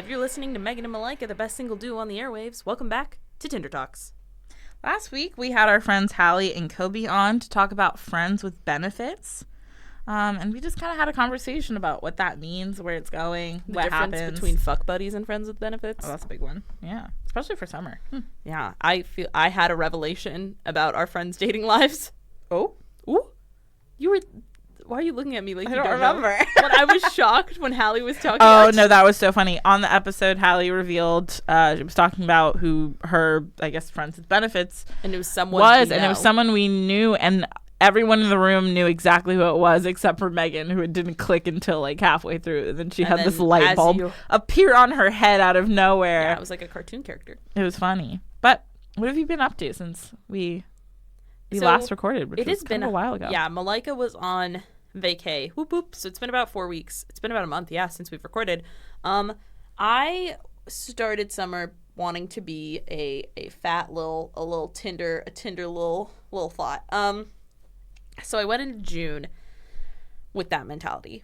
live. You're listening to Megan and Malaika, the best single duo on the airwaves. Welcome back to Tinder Talks. Last week, we had our friends Hallie and Kobe on to talk about friends with benefits. And we just kind of had a conversation about what that means, where it's going, The what difference happens. between fuck buddies and friends with benefits. Oh, that's a big one. Yeah, especially for summer. Yeah, I feel I had a revelation about our friends' dating lives. Oh? Ooh? You were... Why are you looking at me like I you don't know? remember. But I was shocked when Hallie was talking Oh, about no, that was so funny. On the episode, Hallie revealed, she was talking about who her, I guess, friends with benefits and it was someone and it was someone we knew, and everyone in the room knew exactly who it was except for Megan, who it didn't click until like halfway through. And then she had this light bulb appear on her head out of nowhere. Yeah, it was like a cartoon character. It was funny. But what have you been up to since we last recorded, which was kind of a while ago? Yeah, Malaika was on vacay. Whoop whoop. So it's been about 4 weeks. It's been about a month, yeah, since we've recorded. I started summer wanting to be a Tinder little thought. So I went into June with that mentality.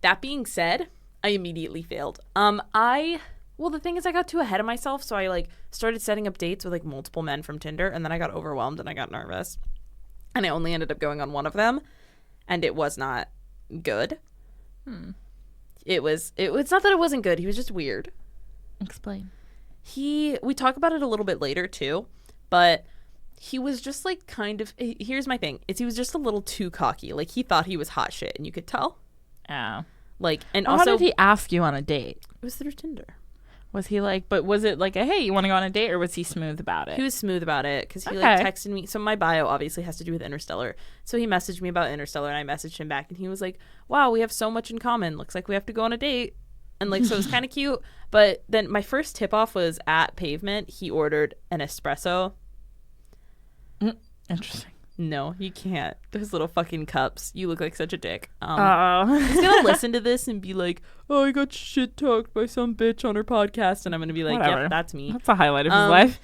That being said, I immediately failed. Well, the thing is I got too ahead of myself, so I started setting up dates with multiple men from Tinder, and then I got overwhelmed and I got nervous. And I only ended up going on one of them, and it was not good. It's not that it wasn't good, he was just weird. Explain. We talk about it a little bit later too, but he was just here's my thing, he was just a little too cocky. He thought he was hot shit, and you could tell. Oh. And how did he ask you on a date? It was through Tinder. Was he but was it hey, you want to go on a date, or was he smooth about it? He was smooth about it, because he texted me. So my bio obviously has to do with Interstellar. So he messaged me about Interstellar, and I messaged him back, and he was like, wow, we have so much in common. Looks like we have to go on a date. And so it was kind of cute. But then my first tip off was at Pavement. He ordered an espresso. Interesting. No, you can't. Those little fucking cups. You look like such a dick. He's He's gonna listen to this and be like, "Oh, I got shit talked by some bitch on her podcast," and I'm gonna be like, whatever. "Yep, that's me." That's a highlight of his life.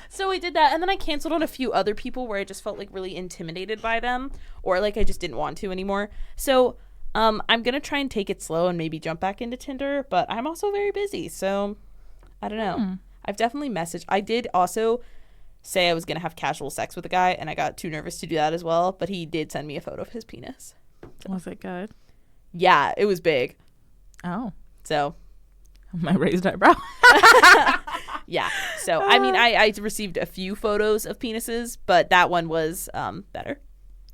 So I did that, and then I canceled on a few other people where I just felt really intimidated by them, or I just didn't want to anymore. So I'm gonna try and take it slow and maybe jump back into Tinder, but I'm also very busy, so I don't know. I've definitely messaged. I did also say I was going to have casual sex with a guy, and I got too nervous to do that as well, but he did send me a photo of his penis. So. Was it good? Yeah, it was big. Oh. So. My raised eyebrow. Yeah. So, I mean, I received a few photos of penises, but that one was better.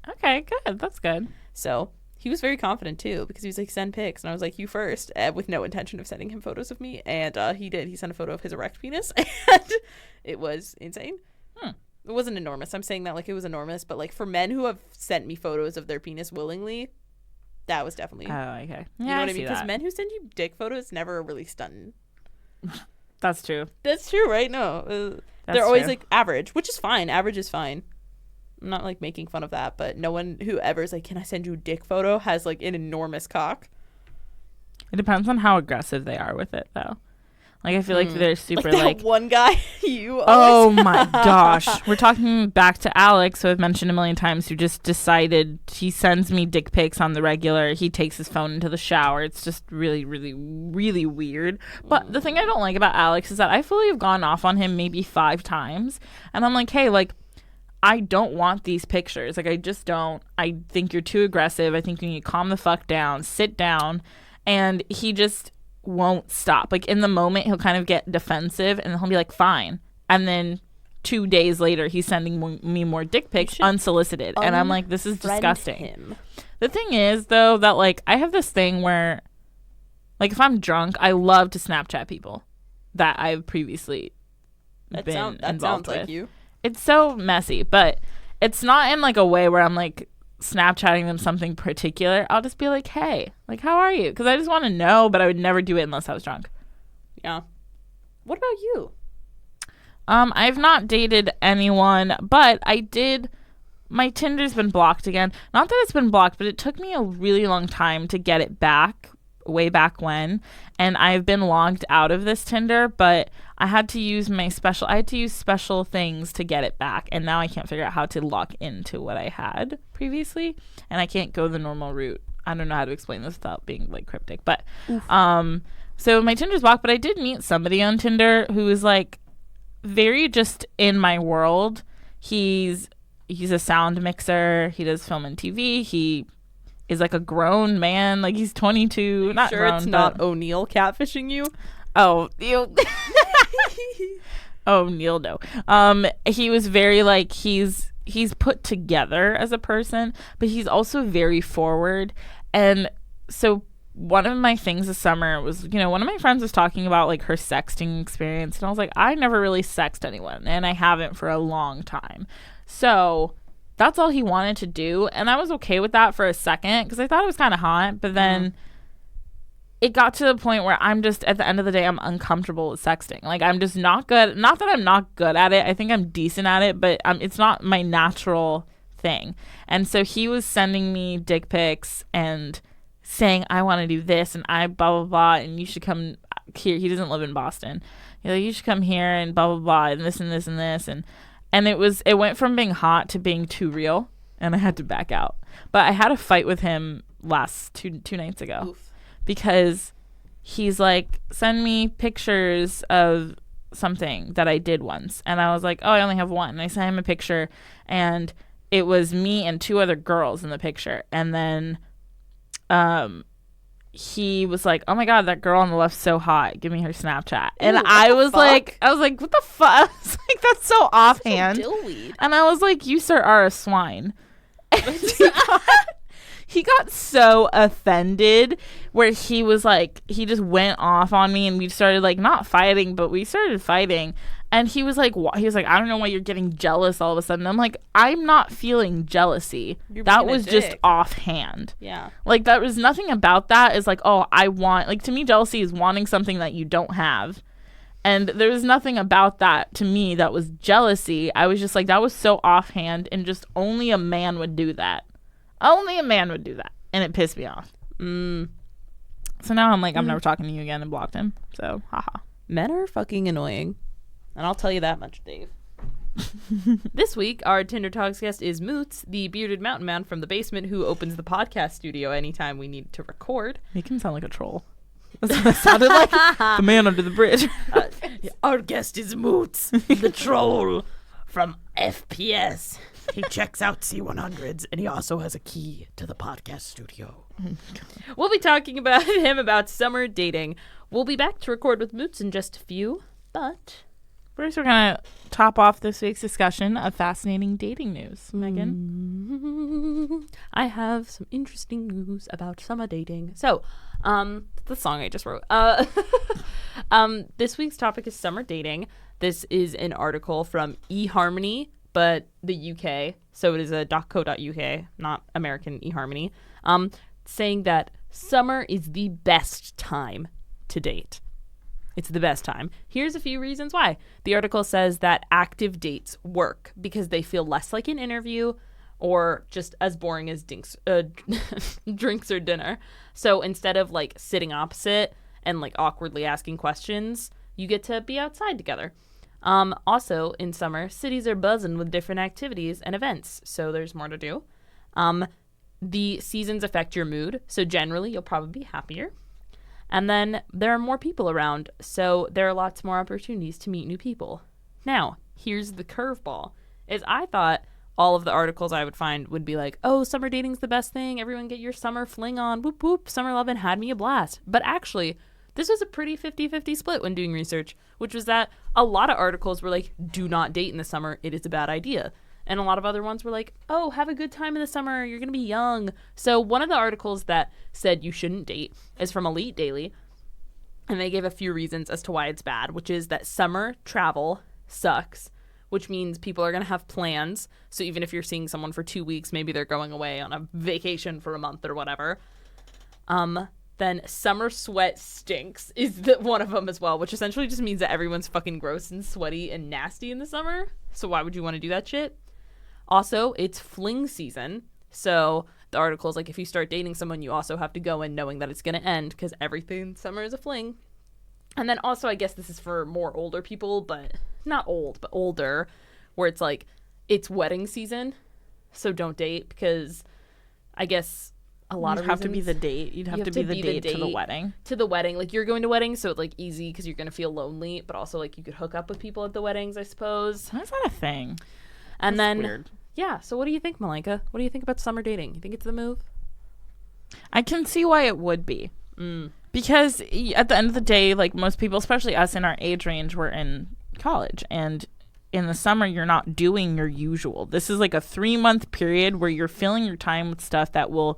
Okay, good. That's good. So, he was very confident, too, because he was like, send pics, and I was like, you first, with no intention of sending him photos of me, and he did. He sent a photo of his erect penis, and it was insane. It wasn't enormous. I'm saying that it was enormous, but for men who have sent me photos of their penis willingly, that was definitely. Oh, okay. Yeah, you know what I mean? Because men who send you dick photos never really stunning. That's true. That's true, right? No, they're always average, which is fine. Average is fine. I'm not making fun of that, but no one who ever is can I send you a dick photo has an enormous cock. It depends on how aggressive they are with it, though. I feel they're super that one guy you oh my gosh. We're talking back to Alex, who I've mentioned a million times, who just decided he sends me dick pics on the regular. He takes his phone into the shower. It's just really, really, really weird. But the thing I don't like about Alex is that I fully have gone off on him maybe 5 times. And I'm like, hey, I don't want these pictures. I just don't. I think you're too aggressive. I think you need to calm the fuck down, sit down. And he just won't stop. In the moment, he'll kind of get defensive, and he'll be like, fine. And then 2 days later, he's sending me more dick pics unsolicited. And I'm like, this is disgusting. Him. The thing is, though, that I have this thing where if I'm drunk, I love to Snapchat people that I've previously been involved sounds with. Like you. It's so messy, but it's not in a way where I'm Snapchatting them something particular. I'll just be like, hey, how are you? Because I just want to know, but I would never do it unless I was drunk. Yeah. What about you? I've not dated anyone, but I did. My Tinder's been blocked again. Not that it's been blocked, but it took me a really long time to get it back, way back when. And I've been logged out of this Tinder, but I had to use special things to get it back. And now I can't figure out how to log into what I had previously. And I can't go the normal route. I don't know how to explain this without being like cryptic, but so my Tinder's blocked, but I did meet somebody on Tinder who is like very just in my world. He's a sound mixer. He does film and TV. He is like a grown man. Like he's 22. Not sure grown, it's not O'Neill catfishing you? Oh, you. Oh, Neil, no. He was very like he's put together as a person, but he's also very forward. And so one of my things this summer was, one of my friends was talking about like her sexting experience, and I was like, I never really sexted anyone, and I haven't for a long time. So that's all he wanted to do, and I was okay with that for a second because I thought it was kind of hot, but then it got to the point where I'm just, at the end of the day, I'm uncomfortable with sexting. Like, I'm just not good. Not that I'm not good at it. I think I'm decent at it, but it's not my natural thing. And so he was sending me dick pics and saying, I want to do this, and I blah, blah, blah, and you should come here. He doesn't live in Boston. He's like, you should come here, and blah, blah, blah, and this, and this, and this. And it went from being hot to being too real, and I had to back out. But I had a fight with him last two nights ago. Oof. Because he's like, send me pictures of something that I did once. And I was like, oh, I only have one. And I sent him a picture, and it was me and two other girls in the picture. And then he was like, oh my God, that girl on the left's so hot. Give me her Snapchat. And I was like, what the fuck? I was like, that's so offhand. And I was like, you, sir, are a swine. He got so offended where he was like, he just went off on me, and we started like not fighting, but we started fighting. And he was like, I don't know why you're getting jealous all of a sudden. I'm like, I'm not feeling jealousy. That was just offhand. Yeah. Like, there was nothing about that is like, oh, I want, like, to me, jealousy is wanting something that you don't have. And there was nothing about that to me that was jealousy. I was just like, that was so offhand, and just only a man would do that. Only a man would do that. And it pissed me off. So now I'm like, I'm never talking to you again, and blocked him. So, haha. Men are fucking annoying. And I'll tell you that much, Dave. This week, our Tinder Talks guest is Moots, the bearded mountain man from the basement who opens the podcast studio anytime we need to record. Make him sound like a troll. That's what it sounded like. The man under the bridge. Our guest is Moots, the troll from FPS. He checks out C100s, and he also has a key to the podcast studio. We'll be talking about him about summer dating. We'll be back to record with Moots in just a few, but first we're going to top off this week's discussion of fascinating dating news. Megan? I have some interesting news about summer dating. So, the song I just wrote. This week's topic is summer dating. This is an article from eHarmony, but the UK, so it is a .co.uk, not American eHarmony, saying that summer is the best time to date. It's the best time. Here's a few reasons why. The article says that active dates work because they feel less like an interview or just as boring as drinks or dinner. So instead of like sitting opposite and like awkwardly asking questions, you get to be outside together. Also, in summer, cities are buzzing with different activities and events, so there's more to do. The seasons affect your mood, so generally you'll probably be happier. And then there are more people around, so there are lots more opportunities to meet new people. Now, here's the curveball, is I thought all of the articles I would find would be like, oh, summer dating's the best thing, everyone get your summer fling on, whoop whoop, summer lovin' had me a blast. But actually, this was a pretty 50-50 split when doing research, which was that a lot of articles were like, do not date in the summer, it is a bad idea. And a lot of other ones were like, oh, have a good time in the summer, you're going to be young. So one of the articles that said you shouldn't date is from Elite Daily, and they gave a few reasons as to why it's bad, which is that summer travel sucks, which means people are going to have plans. So even if you're seeing someone for 2 weeks, maybe they're going away on a vacation for a month or whatever. Then summer sweat stinks is one of them as well, which essentially just means that everyone's fucking gross and sweaty and nasty in the summer. So why would you want to do that shit? Also, it's fling season. So the article is like, if you start dating someone, you also have to go in knowing that it's going to end because everything in summer is a fling. And then also, I guess this is for more older people, but not old, but older, where it's like, it's wedding season. So don't date because I guess a lot of You'd have to be reasons. the date. You'd have to be the date to the wedding. To the wedding. Like, you're going to weddings, so it's, like, easy because you're going to feel lonely. But also, like, you could hook up with people at the weddings, I suppose. Why is that a thing? And That's then, weird. Yeah. So what do you think, Malaika? What do you think about summer dating? You think it's the move? I can see why it would be. Because at the end of the day, like most people, especially us in our age range, we're in college. And in the summer, you're not doing your usual. This is like a 3-month period where you're filling your time with stuff that will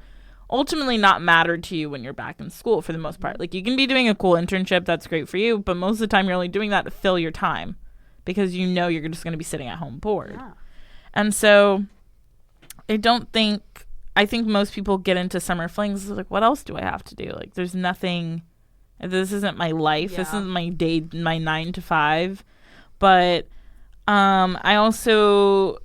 ultimately not matter to you when you're back in school for the most part. Like, you can be doing a cool internship. That's great for you. But most of the time, you're only doing that to fill your time because you know you're just going to be sitting at home bored. Yeah. And so I think most people get into summer flings like, what else do I have to do? Like, there's nothing. This isn't my life. This isn't my day, my 9 to 5. But I also,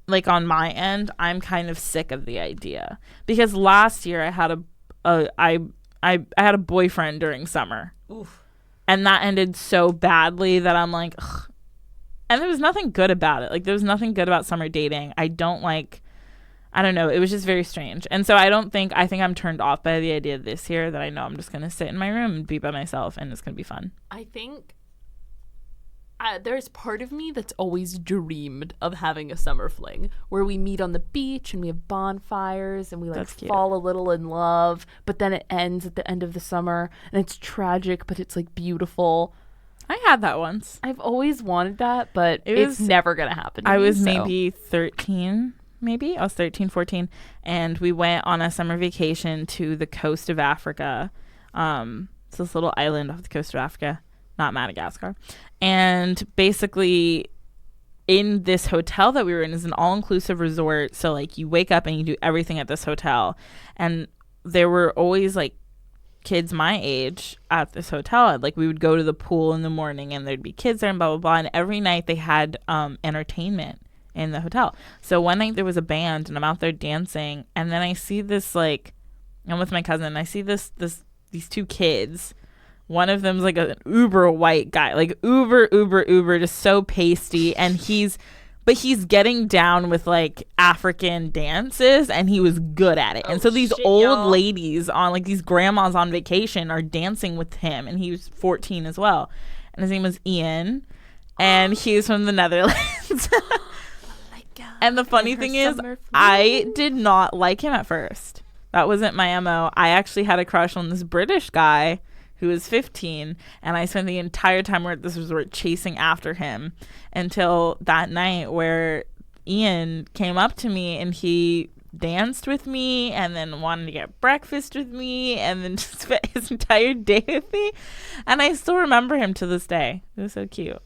like, on my end, I'm kind of sick of the idea because last year I had I had a boyfriend during summer. Oof. And that ended so badly that I'm like, ugh. And there was nothing good about it. Like, there was nothing good about summer dating. I don't know. It was just very strange. And so I think I'm turned off by the idea this year that I know I'm just going to sit in my room and be by myself and it's going to be fun. I think there's part of me that's always dreamed of having a summer fling where we meet on the beach and we have bonfires and we like fall a little in love, but then it ends at the end of the summer and it's tragic, but it's like beautiful. I had that once. I've always wanted that, but it's never going to happen to me, was maybe 13. Maybe I was 13, 14, and we went on a summer vacation to the coast of Africa. It's this little island off the coast of Africa, not Madagascar. And basically, in this hotel that we were in is an all-inclusive resort. So, like, you wake up and you do everything at this hotel. And there were always, like, kids my age at this hotel. Like, we would go to the pool in the morning, and there'd be kids there and blah, blah, blah. And every night they had entertainment in the hotel. So one night there was a band and I'm out there dancing and then I see this, like, I'm with my cousin and I see these 2 kids. One of them's like an uber white guy, like uber, just so pasty, and he's getting down with like African dances and he was good at it. And so these old ladies on, like, these grandmas on vacation are dancing with him, and he was 14 as well. And his name was Ian and he's from the Netherlands. And the funny thing is, I did not like him at first. That wasn't my MO. I actually had a crush on this British guy who was 15, and I spent the entire time we're at this resort chasing after him until that night where Ian came up to me and he danced with me and then wanted to get breakfast with me and then just spent his entire day with me. And I still remember him to this day. It was so cute.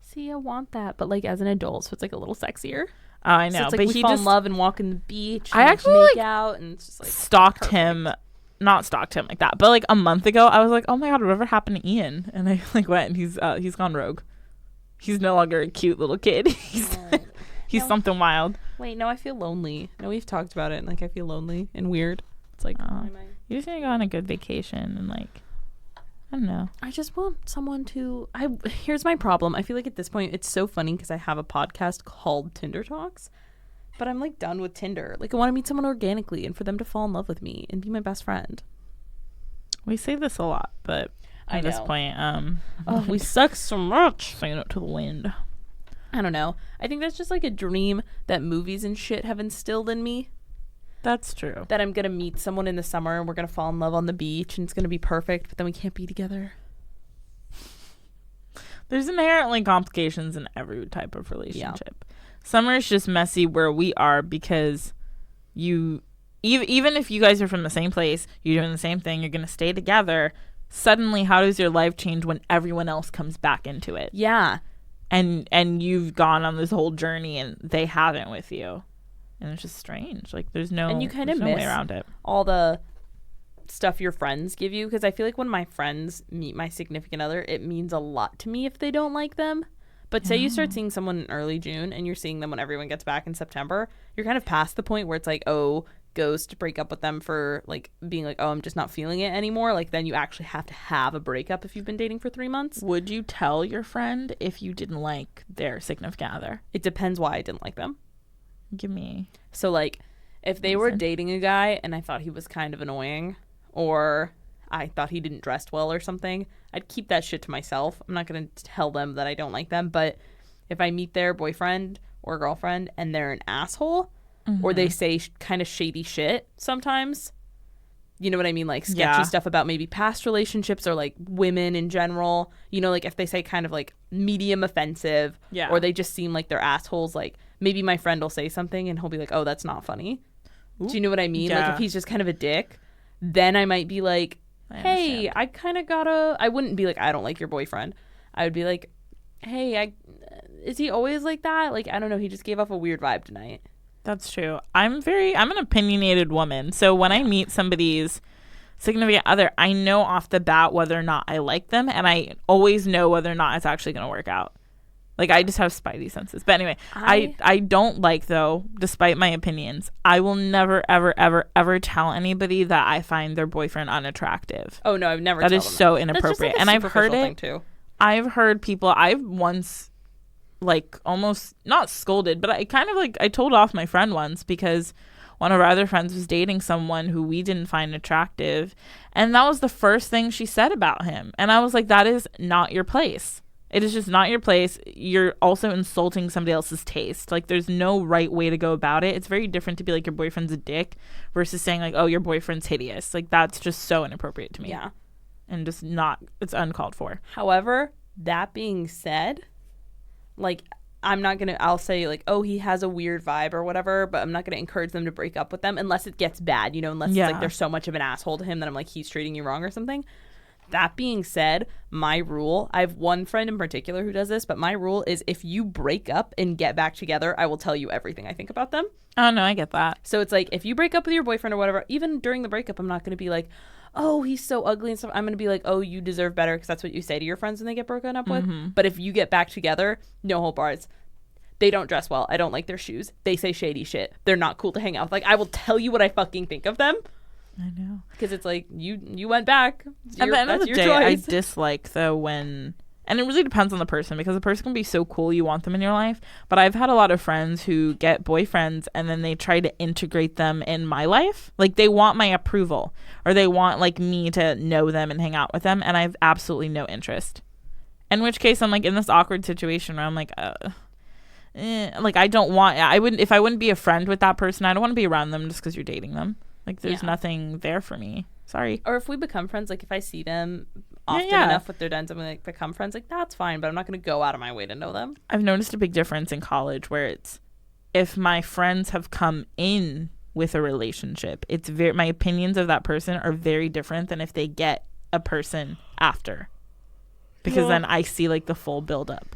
See, I want that, but like as an adult, so it's like a little sexier. Oh, I know. So it's like but we he fall just in love and walk in the beach. And I actually make like out and it's just like stalked perfect. him. Not stalked him like that, but like a month ago, I was like, "Oh my god, whatever happened to Ian?" And I like went, and he's gone rogue. He's no longer a cute little kid. He's something wild. Wait, no, I feel lonely. No, we've talked about it, and like I feel lonely and weird. It's like, you just need to go on a good vacation and like, I don't know. I just want someone to. Here's my problem. I feel like at this point, it's so funny because I have a podcast called Tinder Talks. But I'm like done with Tinder. Like, I want to meet someone organically and for them to fall in love with me and be my best friend. We say this a lot, but at this point, we suck so much. Saying it to the wind. I don't know. I think that's just like a dream that movies and shit have instilled in me. That's true. That I'm going to meet someone in the summer and we're going to fall in love on the beach and it's going to be perfect, but then we can't be together. There's inherently complications in every type of relationship. Yeah. Summer is just messy where we are because even if you guys are from the same place, you're doing the same thing, you're going to stay together. Suddenly, how does your life change when everyone else comes back into it? Yeah. And you've gone on this whole journey and they haven't with you. And it's just strange. Like, there's no way around it. All the stuff your friends give you, because I feel like when my friends meet my significant other, it means a lot to me if they don't like them. But say you start seeing someone in early June and you're seeing them when everyone gets back in September, you're kind of past the point where it's like, oh, ghost, break up with them for like being like, oh, I'm just not feeling it anymore. Like, then you actually have to have a breakup if you've been dating for 3 months. Would you tell your friend if you didn't like their significant other? It depends why I didn't like them. Give me. So like, If they were dating a guy and I thought he was kind of annoying, or I thought he didn't dress well or something, I'd keep that shit to myself. I'm not going to tell them that I don't like them. But if I meet their boyfriend or girlfriend and they're an asshole, or they say kind of shady shit sometimes, you know what I mean? Like sketchy stuff about maybe past relationships or like women in general. You know, like if they say kind of like medium offensive, or they just seem like they're assholes, like maybe my friend will say something and he'll be like, oh, that's not funny. Ooh. Do you know what I mean? Like if he's just kind of a dick, then I might be like, hey, I kind of I wouldn't be like, I don't like your boyfriend. I would be like, hey, is he always like that? Like, I don't know. He just gave off a weird vibe tonight. That's true. I'm an opinionated woman. So when I meet somebody's significant other, I know off the bat whether or not I like them. And I always know whether or not it's actually going to work out. Like, I just have spidey senses. But anyway, I don't like, though, despite my opinions, I will never, ever, ever, ever tell anybody that I find their boyfriend unattractive. Oh, no, I've never That is so inappropriate. Like, and I've heard it. Too. I've heard people, I've once, like, almost not scolded, but I kind of, like, I told off my friend once because one of our other friends was dating someone who we didn't find attractive. And that was the first thing she said about him. And I was like, that is not your place. It is just not your place. You're also insulting somebody else's taste. Like, there's no right way to go about it. It's very different to be like, your boyfriend's a dick versus saying, like, oh, your boyfriend's hideous. Like, that's just so inappropriate to me. Yeah. And just it's uncalled for. However, that being said, like, I'll say, like, oh, he has a weird vibe or whatever, but I'm not going to encourage them to break up with them unless it gets bad, you know, unless it's like there's so much of an asshole to him that I'm like, he's treating you wrong or something. That being said, my rule, I have one friend in particular who does this, but my rule is if you break up and get back together, I will tell you everything I think about them. Oh, no, I get that. So it's like, if you break up with your boyfriend or whatever, even during the breakup, I'm not going to be like, oh, he's so ugly and stuff. I'm going to be like, oh, you deserve better, because that's what you say to your friends when they get broken up with. But if you get back together, no whole bars. They don't dress well. I don't like their shoes. They say shady shit. They're not cool to hang out with. Like, I will tell you what I fucking think of them. I know. Because it's like, you went back. At the end of the day, I dislike, though, when... And it really depends on the person, because a person can be so cool you want them in your life. But I've had a lot of friends who get boyfriends and then they try to integrate them in my life. Like, they want my approval, or they want, like, me to know them and hang out with them, and I have absolutely no interest. In which case, I'm, like, in this awkward situation where I'm like, like, if I wouldn't be a friend with that person, I don't want to be around them just because you're dating them. Like, there's nothing there for me. Sorry. Or if we become friends, like, if I see them often enough with their dens and we, like, become friends, like, that's fine, but I'm not going to go out of my way to know them. I've noticed a big difference in college where it's, if my friends have come in with a relationship, it's my opinions of that person are very different than if they get a person after. Because then I see, like, the full build-up.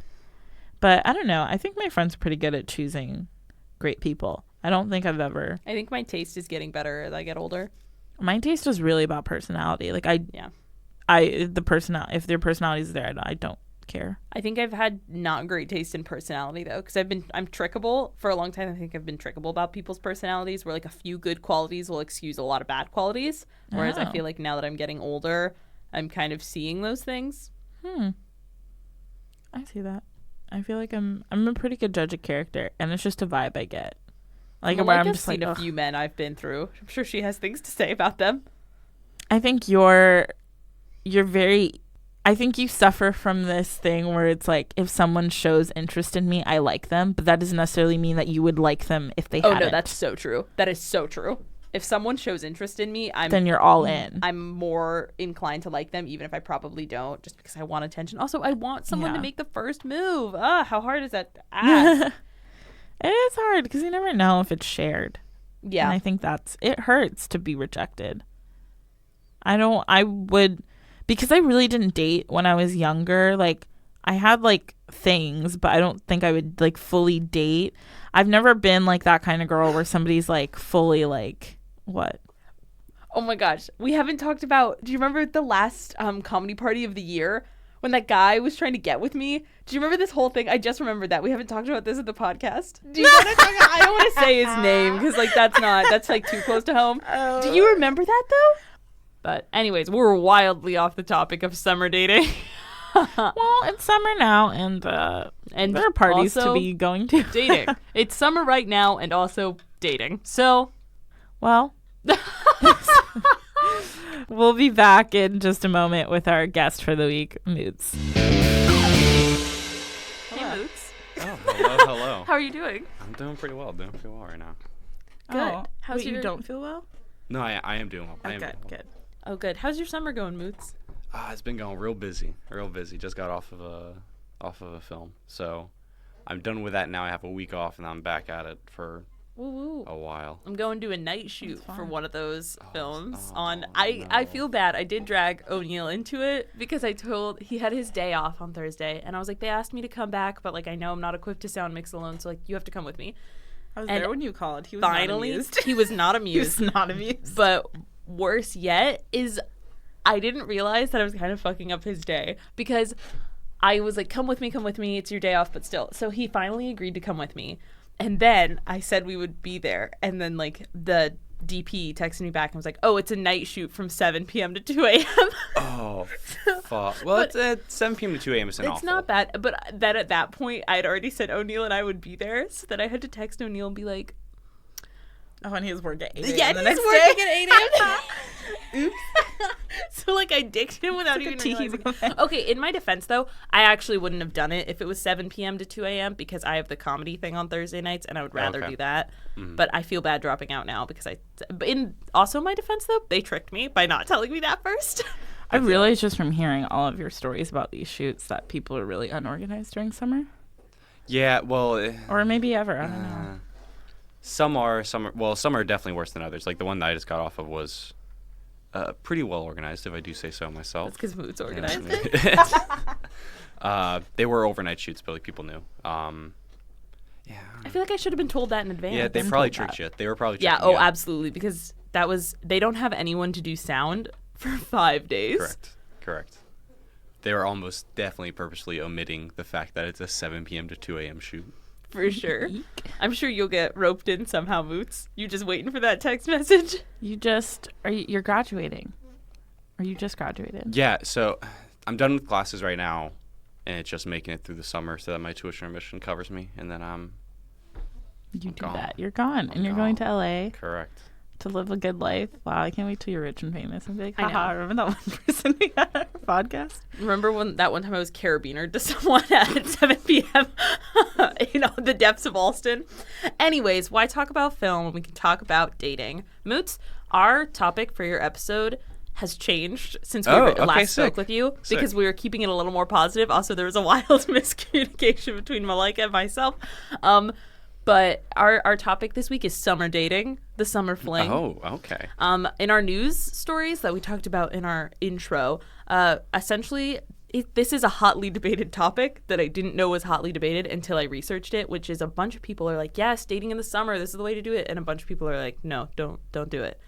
But I don't know. I think my friends are pretty good at choosing great people. I don't think I've ever... I think my taste is getting better as I get older. My taste is really about personality. Like, if their personality is there, I don't care. I think I've had not great taste in personality, though, because I'm trickable. For a long time, I think I've been trickable about people's personalities, where, like, a few good qualities will excuse a lot of bad qualities. Whereas I feel like now that I'm getting older, I'm kind of seeing those things. I see that. I feel like I'm a pretty good judge of character, and it's just a vibe I get. Like, where I'm just like, a few men I've been through. I'm sure she has things to say about them. I think you're very... I think you suffer from this thing where it's like, if someone shows interest in me, I like them, but that doesn't necessarily mean that you would like them if they hadn't. Oh, no, that's so true. That is so true. If someone shows interest in me, then you're all in. I'm more inclined to like them, even if I probably don't, just because I want attention. Also, I want someone to make the first move. How hard is that to ask? It is hard because you never know if it's shared. Yeah. And I think it hurts to be rejected. Because I really didn't date when I was younger. Like, I had, like, things, but I don't think I would, like, fully date. I've never been, like, that kind of girl where somebody's, like, fully, like, what? Oh, my gosh. We haven't talked about, do you remember the last comedy party of the year when that guy was trying to get with me? Do you remember this whole thing? I just remembered that. We haven't talked about this at the podcast. Do you know what I'm talking about? I don't want to say his name because, like, that's, like, too close to home. Oh. Do you remember that, though? But anyways, we're wildly off the topic of summer dating. Well, it's summer now, and there are parties to be going to. Dating. It's summer right now, and also dating. So Well, we'll be back in just a moment with our guest for the week, Moots. Hey, Moots. Oh, hello. How are you doing? I'm doing pretty well right now. Good. Oh, How's you don't feel well? No, I am doing well. I am good, doing well. good. Oh, good. How's your summer going, Moots? It's been going real busy. Just got off of a film, so I'm done with that now. I have a week off, and I'm back at it for Woo-woo. a while. I'm going to a night shoot for one of those films. No. I feel bad. I did drag O'Neill into it because he had his day off on Thursday, and I was like, they asked me to come back, but like I know I'm not equipped to sound mix alone, so like you have to come with me. I was And there when you called. He was Finally, not amused. he was not He amused. was not amused. But worse yet is I didn't realize that I was kind of fucking up his day because I was like, come with me, it's your day off, but still. So he finally agreed to come with me. And then I said we would be there. And then like the DP texted me back and was like, oh, it's a night shoot from 7 p.m. to 2 a.m. Oh, fuck. Well, it's at 7 p.m. to 2 a.m. It's not bad. But then at that point, I had already said O'Neill and I would be there. So then I had to text O'Neill and be like, oh, and he was working at 8 a.m. yeah, the he's next working day. at 8 a.m. Oops. So like I dicked him without Took a even tea realizing. Okay, in my defense though, I actually wouldn't have done it if it was 7 p.m. to 2 a.m. because I have the comedy thing on Thursday nights and I would rather do that. Mm-hmm. But I feel bad dropping out now because also my defense though, they tricked me by not telling me that first. I realized just from hearing all of your stories about these shoots that people are really unorganized during summer. Yeah, well. Or maybe ever. I don't know. Some are definitely worse than others. Like the one that I just got off of was pretty well organized, if I do say so myself. That's because Moots organized it. They were overnight shoots, but like people knew. Yeah. I feel like I should have been told that in advance. Yeah, they probably tricked you. They were probably tricking Yeah, you. absolutely, because they don't have anyone to do sound for 5 days. Correct. They were almost definitely purposely omitting the fact that it's a 7 p.m. to 2 a.m. shoot. For sure. I'm sure you'll get roped in somehow, Moots. You just waiting for that text message? You're graduating. Or you just graduated? Yeah, so I'm done with classes right now, and it's just making it through the summer so that my tuition remission covers me, and then I'm gone. That. You're gone, and you're going to LA. Correct. To live a good life. Wow, I can't wait till you're rich and famous and be like, I haha, remember that one person we had on our podcast? Remember that one time I was carabinered to someone at 7 p.m. The depths of Alston? Anyways, why talk about film when we can talk about dating? Moots, our topic for your episode has changed since we last spoke with you because we were keeping it a little more positive. Also, there was a wild miscommunication between Malaika and myself. But our topic this week is summer dating, the summer fling. Oh, okay. In our news stories that we talked about in our intro, essentially, this is a hotly debated topic that I didn't know was hotly debated until I researched it, which is a bunch of people are like, yes, dating in the summer, this is the way to do it. And a bunch of people are like, no, don't do it.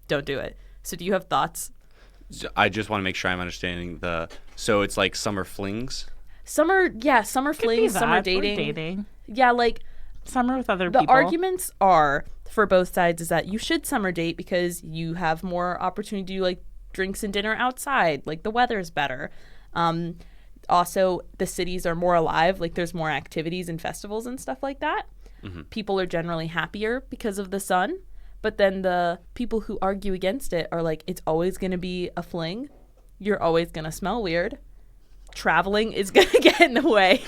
Don't do it. So do you have thoughts? I just want to make sure I'm understanding so it's like summer flings? Summer flings, summer dating. Yeah, like... Summer with other people. The arguments are for both sides is that you should summer date because you have more opportunity to do like drinks and dinner outside, like the weather's better. Also, the cities are more alive, like there's more activities and festivals and stuff like that. Mm-hmm. People are generally happier because of the sun. But then the people who argue against it are like, it's always going to be a fling. You're always going to smell weird. Traveling is going to get in the way.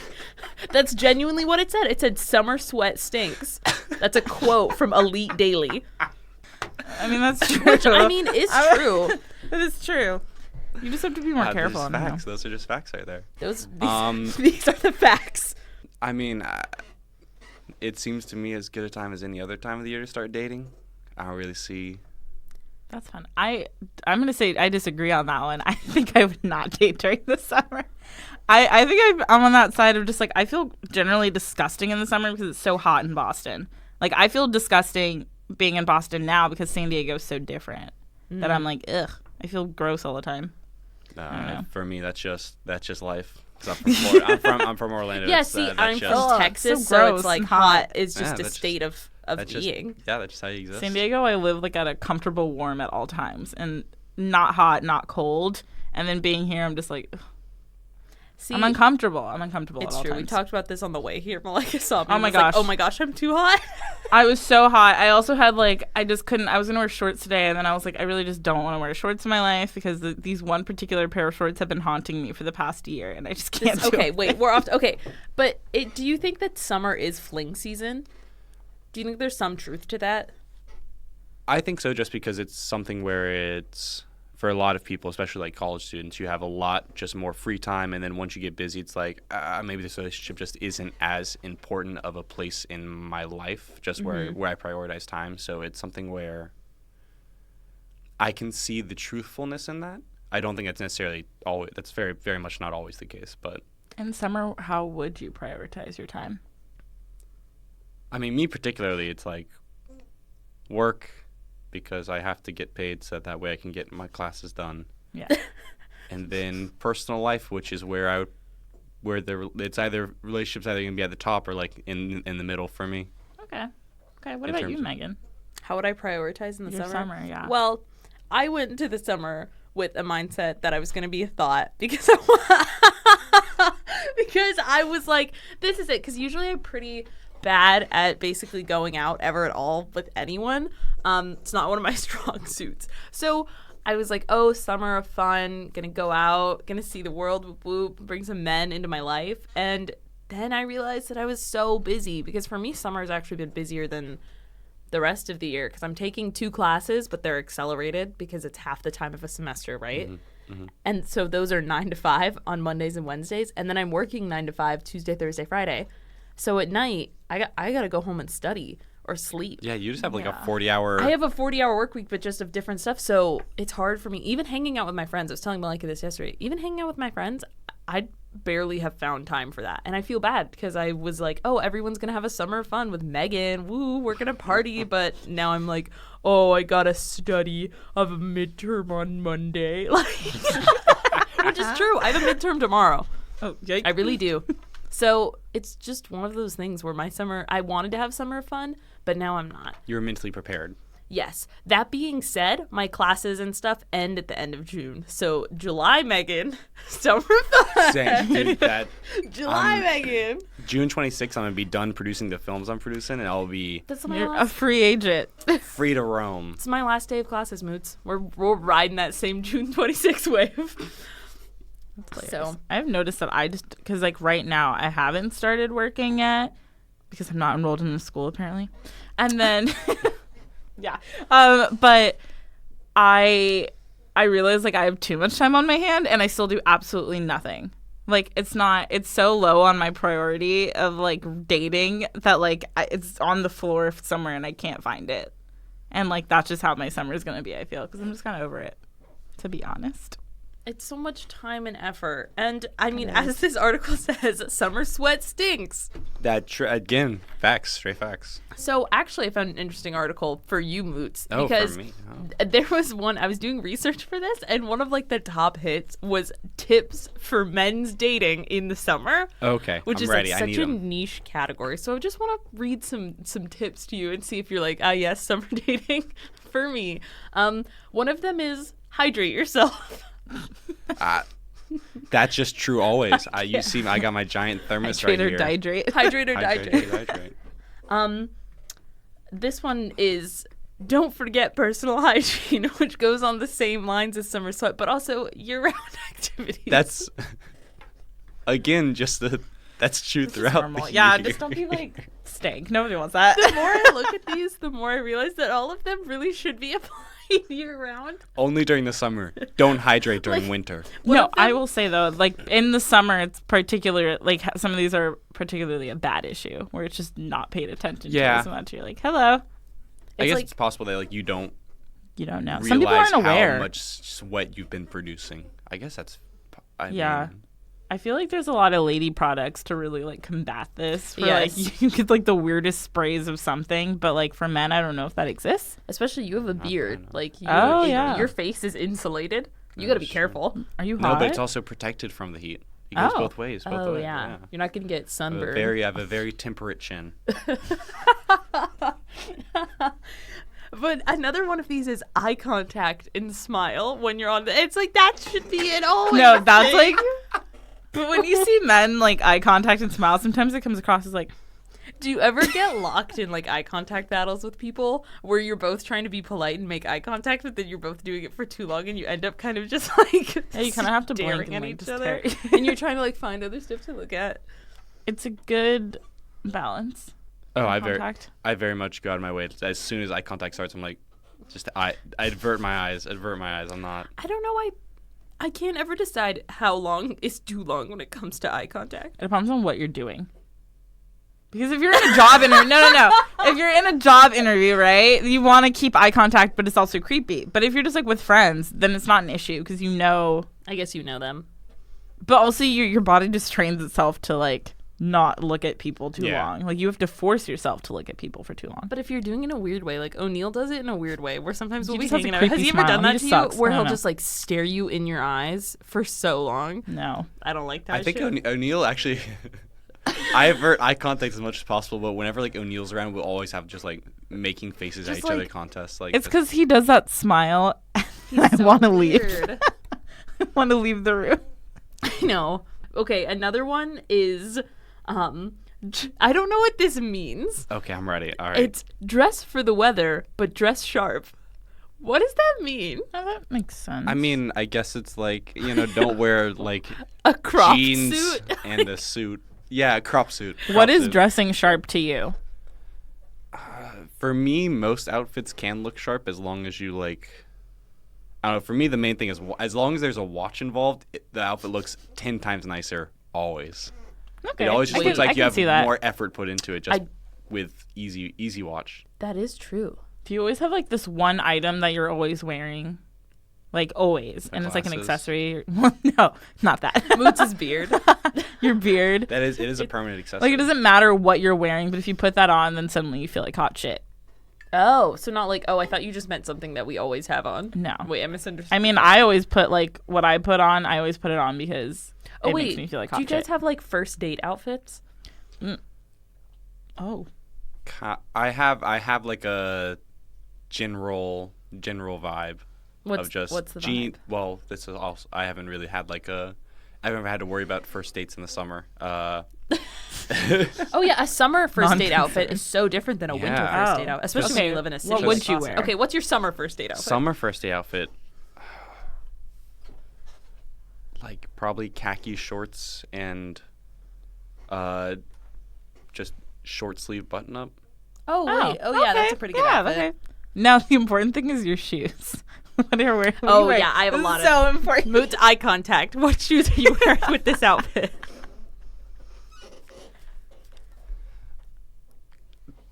That's genuinely what it said. It said summer sweat stinks. That's a quote from Elite Daily. I mean, that's true. Which, I mean, is true. It is true. You just have to be more careful. Facts. Those are just facts right there. These are the facts. I mean, it seems to me as good a time as any other time of the year to start dating. I don't really see... That's fun. I'm going to say I disagree on that one. I think I would not date during the summer. I think I'm on that side of just like I feel generally disgusting in the summer because it's so hot in Boston. Like I feel disgusting being in Boston now because San Diego is so different that I'm like, ugh. I feel gross all the time. For me, that's just life. I'm from Florida. I'm from Orlando. Yeah, I'm from Texas, so it's like hot is just a state of being. That's just how you exist. San Diego, I live like at a comfortable warm at all times and not hot, not cold. And then being here, I'm just like, ugh. See, I'm uncomfortable. I'm uncomfortable. It's at all true. We times. talked about this on the way here. Malaika saw me. Oh and my was like, gosh. oh my gosh, I'm too hot. I was so hot. I also had I just couldn't. I was gonna wear shorts today, and then I was like, I really just don't want to wear shorts in my life because these one particular pair of shorts have been haunting me for the past year, and I just can't. Okay, wait, we're off. Okay, but do you think that summer is fling season? Do you think there's some truth to that? I think so, just because it's something where it's, for a lot of people, especially like college students, you have a lot just more free time, and then once you get busy, it's like maybe this relationship just isn't as important of a place in my life, just where I prioritize time. So it's something where I can see the truthfulness in that. I don't think that's necessarily always. That's very, very much not always the case, but In summer, how would you prioritize your time? I mean, me particularly, it's like work, because I have to get paid so that way I can get my classes done. Yeah. And then personal life, which is where it's either relationships either going to be at the top or like in the middle for me. Okay. What In about terms you, of- Megan? How would I prioritize in the Your summer? summer, yeah. Well, I went into the summer with a mindset that I was going to be a thought because because I was like, this is it. Because usually I'm pretty bad at basically going out ever at all with anyone. It's not one of my strong suits. So I was like, oh, summer of fun, gonna go out, gonna see the world, whoop, whoop, bring some men into my life. And then I realized that I was so busy because for me, summer has actually been busier than the rest of the year because I'm taking 2 classes, but they're accelerated because it's half the time of a semester, right? And so those are 9 to 5 on Mondays and Wednesdays. And then I'm working 9 to 5 Tuesday, Thursday, Friday. So at night, I got to go home and study or sleep. Yeah, you just have like a 40-hour. I have a 40-hour work week, but just of different stuff. So it's hard for me. Even hanging out with my friends, I was telling Malaika this yesterday, even hanging out with my friends, I barely have found time for that. And I feel bad because I was like, oh, everyone's going to have a summer of fun with Megan. Woo, we're going to party. But now I'm like, oh, I got to study. I have a midterm on Monday. Like, which is true. I have a midterm tomorrow. Oh, yikes. I really do. So it's just one of those things where my summer, I wanted to have summer fun, but now I'm not. You're mentally prepared. Yes. That being said, my classes and stuff end at the end of June. So July, Megan, summer fun. Same, dude, that July, Megan. June 26th, I'm gonna be done producing the films I'm producing, and I'll be That's my You're a last. free agent. free to roam. It's my last day of classes, Moots. We're riding that same June 26th wave. So I've noticed that I just, because like right now I haven't started working yet because I'm not enrolled in the school apparently. And then, yeah. But I realize like I have too much time on my hand and I still do absolutely nothing. Like it's so low on my priority of like dating that like it's on the floor somewhere and I can't find it. And like that's just how my summer is going to be, I feel, because I'm just kind of over it, to be honest. it's so much time and effort. And I mean, as this article says, summer sweat stinks. Again, facts, straight facts. So actually, I found an interesting article for you, Moots, Oh, because for me. Oh. there was one. I was doing research for this, and one of like the top hits was tips for men's dating in the summer. Okay, Which I'm is ready. like I such need a 'em. niche category. So I just want to read some tips to you and see if you're like, yes, summer dating for me. One of them is hydrate yourself. That's just true always. You see, I got my giant thermos right Hydrate or here. dihydrate. Hydrate or dihydrate. Hydrate. This one is don't forget personal hygiene, which goes on the same lines as summer sweat, but also year-round activities. That's again just that's true throughout Normal. the Yeah, year. just don't be like stank. Nobody wants that. The more I look at these, the more I realize that all of them really should be applied year-round. Only during the summer. Don't hydrate during winter. No, I will say though, like in the summer, it's particular. Like some of these are particularly a bad issue where it's just not paid attention to Yeah. as much. You're like, hello. I guess like- it's possible that like you don't You don't know. realize Some people aren't aware. how much sweat you've been producing. I guess that's. Yeah. mean, I feel like there's a lot of lady products to really like combat this. For, Yes. like you get like the weirdest sprays of something, but like for men, I don't know if that exists. Especially you have a beard. Like, Oh, yeah. your face is insulated. You got to be That's careful. Are you No, hot? but it's also protected from the heat. It goes Oh. both ways. Both ways. Yeah. You're not going to get I have a sunburned. I have a very temperate chin. But another one of these is eye contact and smile when you're on the. It's like that should be it always. No, that's like But when you see men like eye contact and smile, sometimes it comes across as like, Do you ever get locked in like eye contact battles with people where you're both trying to be polite and make eye contact, but then you're both doing it for too long and you end up kind of just like yeah, you kind of have to blink staring and at like, each just other, stare. and you're trying to like find other stuff to look at. It's a good balance. Oh, Contact. I very much go out of my way. As soon as eye contact starts, I'm like, I avert my eyes. I'm not. I don't know why. I can't ever decide how long is too long when it comes to eye contact. It depends on what you're doing. Because if you're in a job interview, no. If you're in a job interview, right, you want to keep eye contact, but it's also creepy. But if you're just like with friends, then it's not an issue because you know. I guess you know them. But also, your body just trains itself to like not look at people too long. Like you have to force yourself to look at people for too long. But if you're doing it in a weird way, like O'Neill does it in a weird way, where sometimes we'll be just has a hanging out. creepy Has he ever smile. done that He to you? sucks. Where I he'll don't know. just like stare you in your eyes for so long. No. I don't like that. I think shit. O'Neill actually. I avert eye contact as much as possible, but whenever like O'Neill's around, we'll always have just like making faces at Just, each other like- contests. Like It's because he does that smile. I So want to leave. weird. I want to leave the room. I know. Okay, another one is, I don't know what this means. okay, I'm ready. All right. It's dress for the weather, but dress sharp. What does that mean? Oh, that makes sense. I mean, I guess it's like, don't wear like A crop jeans suit? and a suit. Yeah, a crop suit. what Crop is suit. dressing sharp to you? For me, most outfits can look sharp as long as you like. I don't know. For me, the main thing is as long as there's a watch involved, the outfit looks 10 times nicer. Always. Okay. It always just looks I like you can see have that. more effort put into it just I- with easy watch. That is true. Do you always have like this one item that you're always wearing? Like always. And it's like an glasses. accessory. Well, no, not that. Moots' beard. Your beard. It is a permanent accessory. Like it doesn't matter what you're wearing, but if you put that on, then suddenly you feel like hot shit. Oh, so not like, I thought you just meant something that we always have on. No. Wait, I misunderstood. I mean, I always put like what I put on, I always put it on because Oh, it wait. makes me feel like hot do you guys shit. have like first date outfits? Oh. I have like a general vibe of just what's the jean. vibe? Well, this is also I haven't really had like I've never had to worry about first dates in the summer. Oh yeah, a summer first date Non-concern. outfit is so different than a winter Yeah. first Oh. date outfit, especially Okay, when you live in a city. what would you wear? Okay, what's your summer first date outfit? Summer first day outfit. Like probably khaki shorts and just short sleeve button up. Oh wait, yeah, that's a pretty good outfit. Okay. Now the important thing is your shoes. What are you wearing? What are Oh you wearing? yeah, I have a This lot is of so important. Moots eye contact. What shoes are you wearing with this outfit?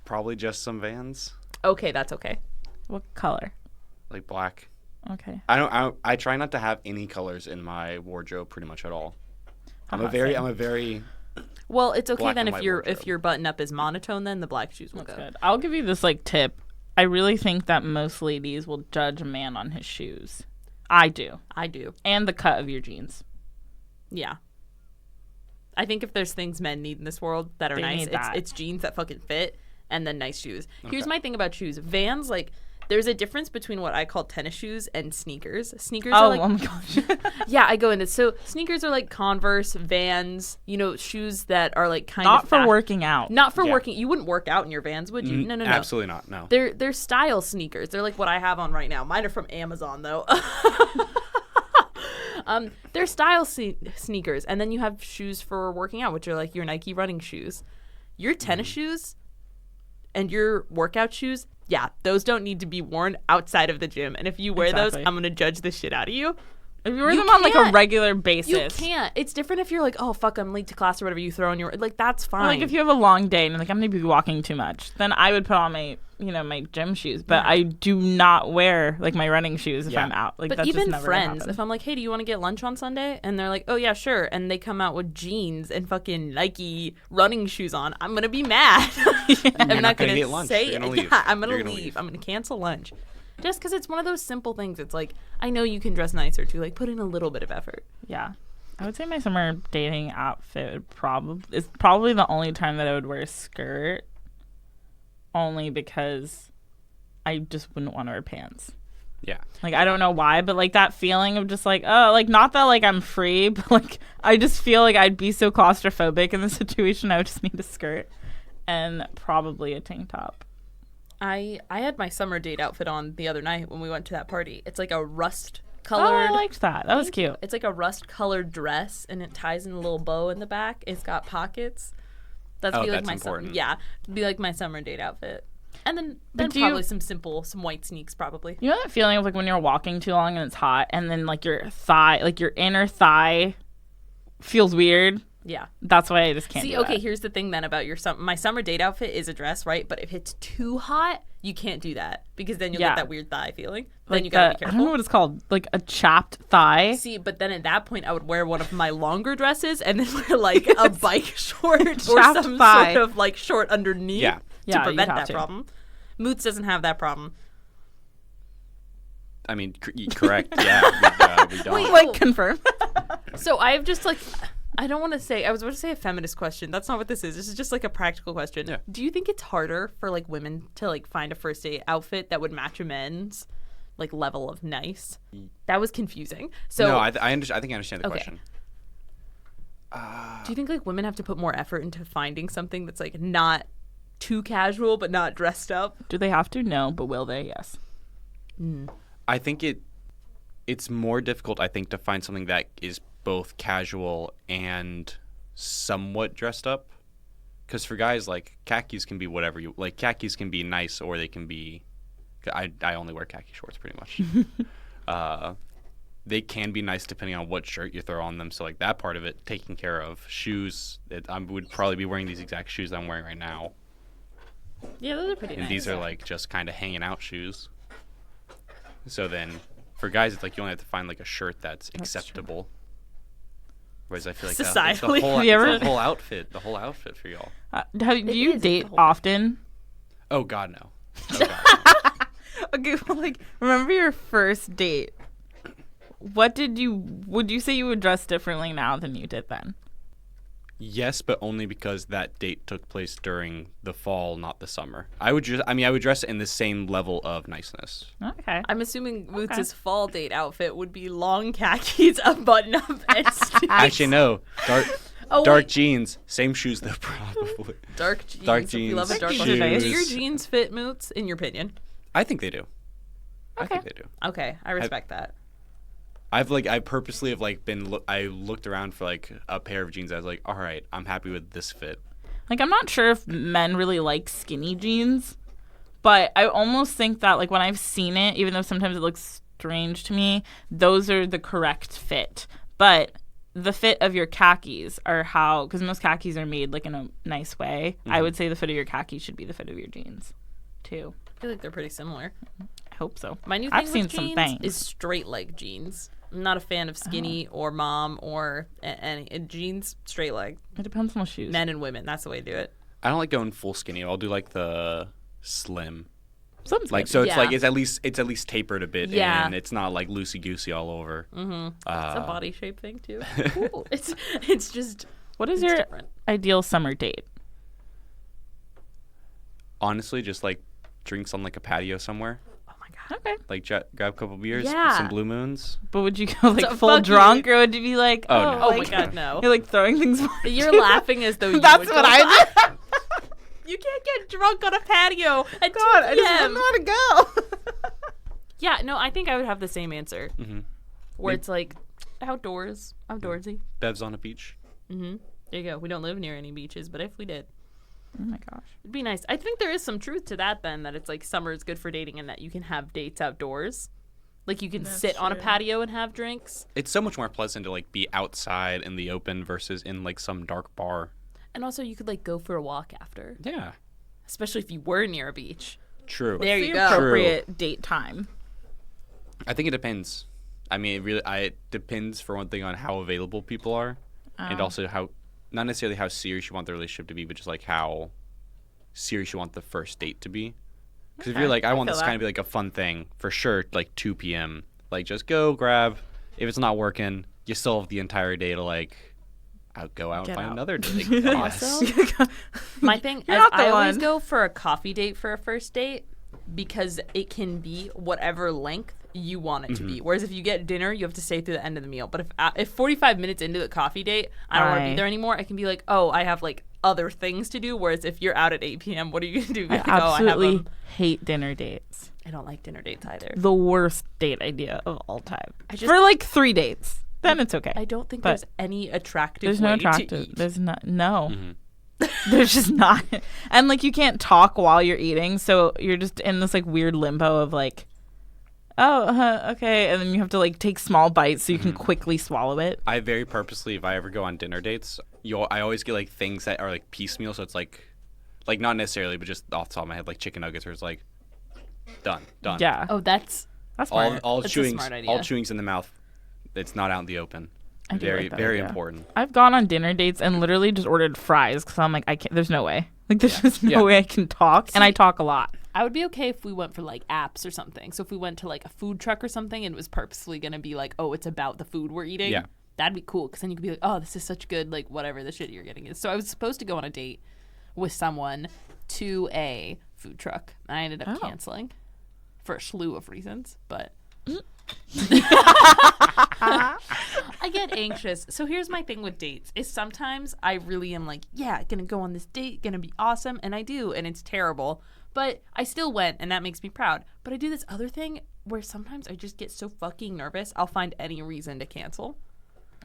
Probably just some Vans, Okay, that's okay. What color? like black. Okay. I try not to have any colors in my wardrobe pretty much at all. I'm a Uh-huh, very same. Well, it's okay Black then and if white your wardrobe. if your button up is monotone, then the black shoes will That's go. good. I'll give you this like tip. I really think that most ladies will judge a man on his shoes. I do. I do. And the cut of your jeans. Yeah. I think if there's things men need in this world that are They nice, need that. it's jeans that fucking fit and then nice shoes. Here's my thing about shoes. Vans, like, there's a difference between what I call tennis shoes and sneakers. Sneakers are like, Oh my gosh. yeah, I go into so sneakers are like Converse, Vans, shoes that are like kind Not of for working out. Not for Yeah. working. You wouldn't work out in your Vans, would you? No. Absolutely not. No. They're style sneakers. They're like what I have on right now. Mine are from Amazon though. They're style sneakers, and then you have shoes for working out, which are like your Nike running shoes. Your tennis shoes and your workout shoes, yeah, those don't need to be worn outside of the gym. And if you wear Exactly. those, I'm gonna judge the shit out of you. If you wear You them on like a can't. regular basis. You can't. It's different if you're like, oh fuck, I'm late to class or whatever. You throw on your like that's Or, fine. like if you have a long day and like I'm gonna be walking too much, then I would put on my my gym shoes. But I do not wear like my running shoes if Yeah. I'm out. Like But that's even just never gonna friends, happen. if I'm like, hey, do you want to get lunch on Sunday? And they're like, oh, yeah, sure. And they come out with jeans and fucking Nike running shoes on, I'm going to be mad. I'm not not gonna going get to lunch. say You're gonna it. leave. Yeah, I'm going You're to gonna leave. leave. I'm going to cancel lunch. Just because it's one of those simple things. It's like, I know you can dress nicer too. Like, put in a little bit of effort. Yeah. I would say my summer dating outfit is probably the only time that I would wear a skirt. Only because I just wouldn't want to wear pants. Yeah. Like, I don't know why, but like that feeling of just like, oh, like not that like I'm free, but like I just feel like I'd be so claustrophobic in the situation. I would just need a skirt and probably a tank top. I had my summer date outfit on the other night when we went to that party. It's like a rust Oh, colored. I liked that. That was cute. It's like a rust colored dress, and it ties in a little bow in the back. It's got pockets. That's Oh, be like that's my important. Yeah, be like my summer date outfit. And then But do probably you- some white sneaks probably. You know that feeling of like when you're walking too long and it's hot, and then like your thigh, like your inner thigh, feels weird. Yeah. That's why I just can't. See, do okay, that. here's the thing then about my summer date outfit is a dress, right? But if it's too hot, you can't do that because then you'll Yeah. get that weird thigh feeling. Like Then you gotta be I don't know careful. what it's called, like a chapped thigh. See, but then at that point, I would wear one of my longer dresses and then wear like a bike short or Chapped some thigh. sort of like short underneath Yeah. to Yeah, you'd prevent have that to. problem. Moots doesn't have that problem. I mean, correct. Yeah, we don't. Wait. Like confirm. So I have just like, I don't want to say, I was about to say a feminist question. That's not what this is. This is just like a practical question. Yeah. Do you think it's harder for like women to like find a first date outfit that would match a men's like level of nice? That was confusing. So No, I think I understand the Okay. question. do you think like women have to put more effort into finding something that's like not too casual but not dressed up? Do they have to? No, but will they? Yes. I think it's more difficult, I think, to find something that is both casual and somewhat dressed up. Because for guys, like, khakis can be whatever you like. Khakis can be nice, or they can be. I only wear khaki shorts pretty much. They can be nice depending on what shirt you throw on them. So like that part of it taken care of. Shoes, I would probably be wearing these exact shoes that I'm wearing right now, Yeah, those are pretty and nice. these are like just kind of hanging out shoes. So then, for guys, it's like you only have to find like a shirt that's acceptable. Whereas I feel like it's Societally. the whole, Have you ever- it's the whole outfit, for y'all. Do you is date the whole- often? Oh God, no. Oh, God. Okay, well, like, remember your first date? Would you say you would dress differently now than you did then? Yes, but only because that date took place during the fall, not the summer. I would dress in the same level of niceness. Okay. I'm assuming Moots' fall date outfit would be long khakis, a button-up, and sneaks. Actually, no. Oh, Dark wait. jeans, same shoes though, probably. Dark jeans. Dark We love a jeans, dark shoes. one. Do your jeans fit, Moots, in your opinion? I think they do. I Okay. think they do. Okay, I respect that. I purposely have like I looked around for like a pair of jeans. I was like, all right, I'm happy with this fit. Like, I'm not sure if men really like skinny jeans, but I almost think that, like, when I've seen it, even though sometimes it looks strange to me, those are the correct fit. But the fit of your khakis are because most khakis are made, like, in a nice way. I would say the fit of your khakis should be the fit of your jeans, too. I feel like they're pretty similar. I hope so. My new thing I've seen with some jeans things. is straight leg jeans. I'm not a fan of skinny or mom or any jeans. Straight leg. It depends on the shoes. Men and women. That's the way to do it. I don't like going full skinny. I'll do like the slim. Something's Like good. so, it's Yeah. like it's at least tapered a bit, Yeah. and it's not like loosey goosey all over. It's a body shape thing too. It's just What is it's your different. ideal summer date? Honestly, just like drinks on like a patio somewhere. Oh my god. Okay. Like grab a couple beers, Yeah. some Blue Moons. But would you go, like, So full fuck you. drunk, or would you be like, Oh, no. Oh like, my god, no. you're, like, throwing things You're laughing as though you That's would what go- I did. You can't get drunk on a patio at 2 God, I just p.m. don't know how to go. Yeah, no, I think I would have the same answer. Mhm. Where it's like outdoorsy. Bevs on a beach. There you go. We don't live near any beaches, but if we did, Oh my gosh. it'd be nice. I think there is some truth to that then, that it's like summer is good for dating and that you can have dates outdoors. Like you can sit on a patio and have drinks. It's so much more pleasant to like be outside in the open versus in like some dark bar. And also you could like go for a walk after, Yeah, especially if you were near a beach. true. There you The go. appropriate date time. I think it depends. I mean, it depends for one thing on how available people are, and also how, not necessarily how serious you want the relationship to be, but just like how serious you want the first date to be. Because if you're like, I want feel this that. kind of be like a fun thing, for sure, like 2 p.m. Like just go grab. If it's not working, you still have the entire day to like go out and Get find out. another date. Yes. Also, my thing is You're not the I always one. go for a coffee date for a first date. because it can be whatever length you want it to be. Whereas if you get dinner, you have to stay through the end of the meal. But if 45 minutes into the coffee date, I don't want to be there anymore, I can be like, oh, I have like other things to do. Whereas if you're out at 8 p.m., what are you going to do? I absolutely hate dinner dates. I don't like dinner dates either. The worst date idea of all time. For like 3 dates. Then it's okay. I don't think there's any attractive There's way no attractive. to eat. There's not. No. There's just not. And like you can't talk while you're eating. So you're just in this like weird limbo of like, oh, okay. And then you have to like take small bites so you can quickly swallow it. I very purposely, if I ever go on dinner dates, I always get like things that are like piecemeal. So it's like not necessarily, but just off the top of my head, like chicken nuggets, where it's like done. Yeah. Oh, that's smart. all That's chewing's a smart idea. all chewing's in the mouth. It's not out in the open. Very like that very idea. important. I've gone on dinner dates and literally just ordered fries because I'm like, I can't. There's no way. Like there's just no way I can talk, and I talk a lot. I would be okay if we went for like apps or something. So if we went to like a food truck or something and it was purposefully going to be like, oh, it's about the food we're eating. Yeah. That'd be cool because then you could be like, oh, this is such good, like whatever the shit you're getting is. So I was supposed to go on a date with someone to a food truck. I ended up canceling for a slew of reasons, but I get anxious. So here's my thing with dates is sometimes I really am like, yeah, gonna go on this date, gonna be awesome, and I do, and it's terrible. But I still went, and that makes me proud. But I do this other thing where sometimes I just get so fucking nervous, I'll find any reason to cancel.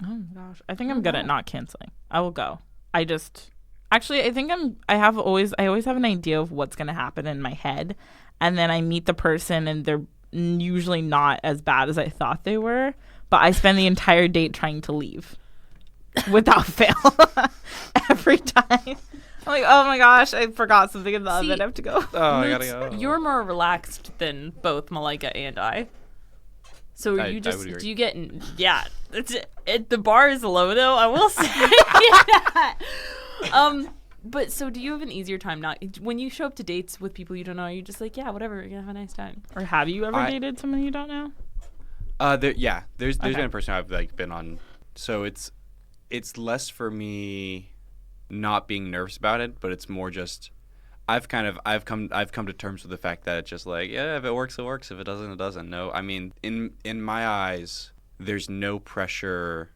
Oh my gosh. I think I'm good at not canceling. I will go. I think I always have an idea of what's going to happen in my head. And then I meet the person and they're usually not as bad as I thought they were. But I spend the entire date trying to leave without fail. Every time. I'm like, oh my gosh, I forgot something in the oven. I have to go. Oh, I gotta go. You're more relaxed than both Malaika and I. So do you get, the bar is low though, I will say that. But so do you have an easier time when you show up to dates with people you don't know, you're just like, yeah, whatever, you're gonna have a nice time? Or have you ever dated someone you don't know? There's been a person I've like been on. So it's less for me not being nervous about it, but it's more just I've come to terms with the fact that it's just like, yeah, if it works, it works. If it doesn't, it doesn't. No, I mean, in my eyes, there's no pressure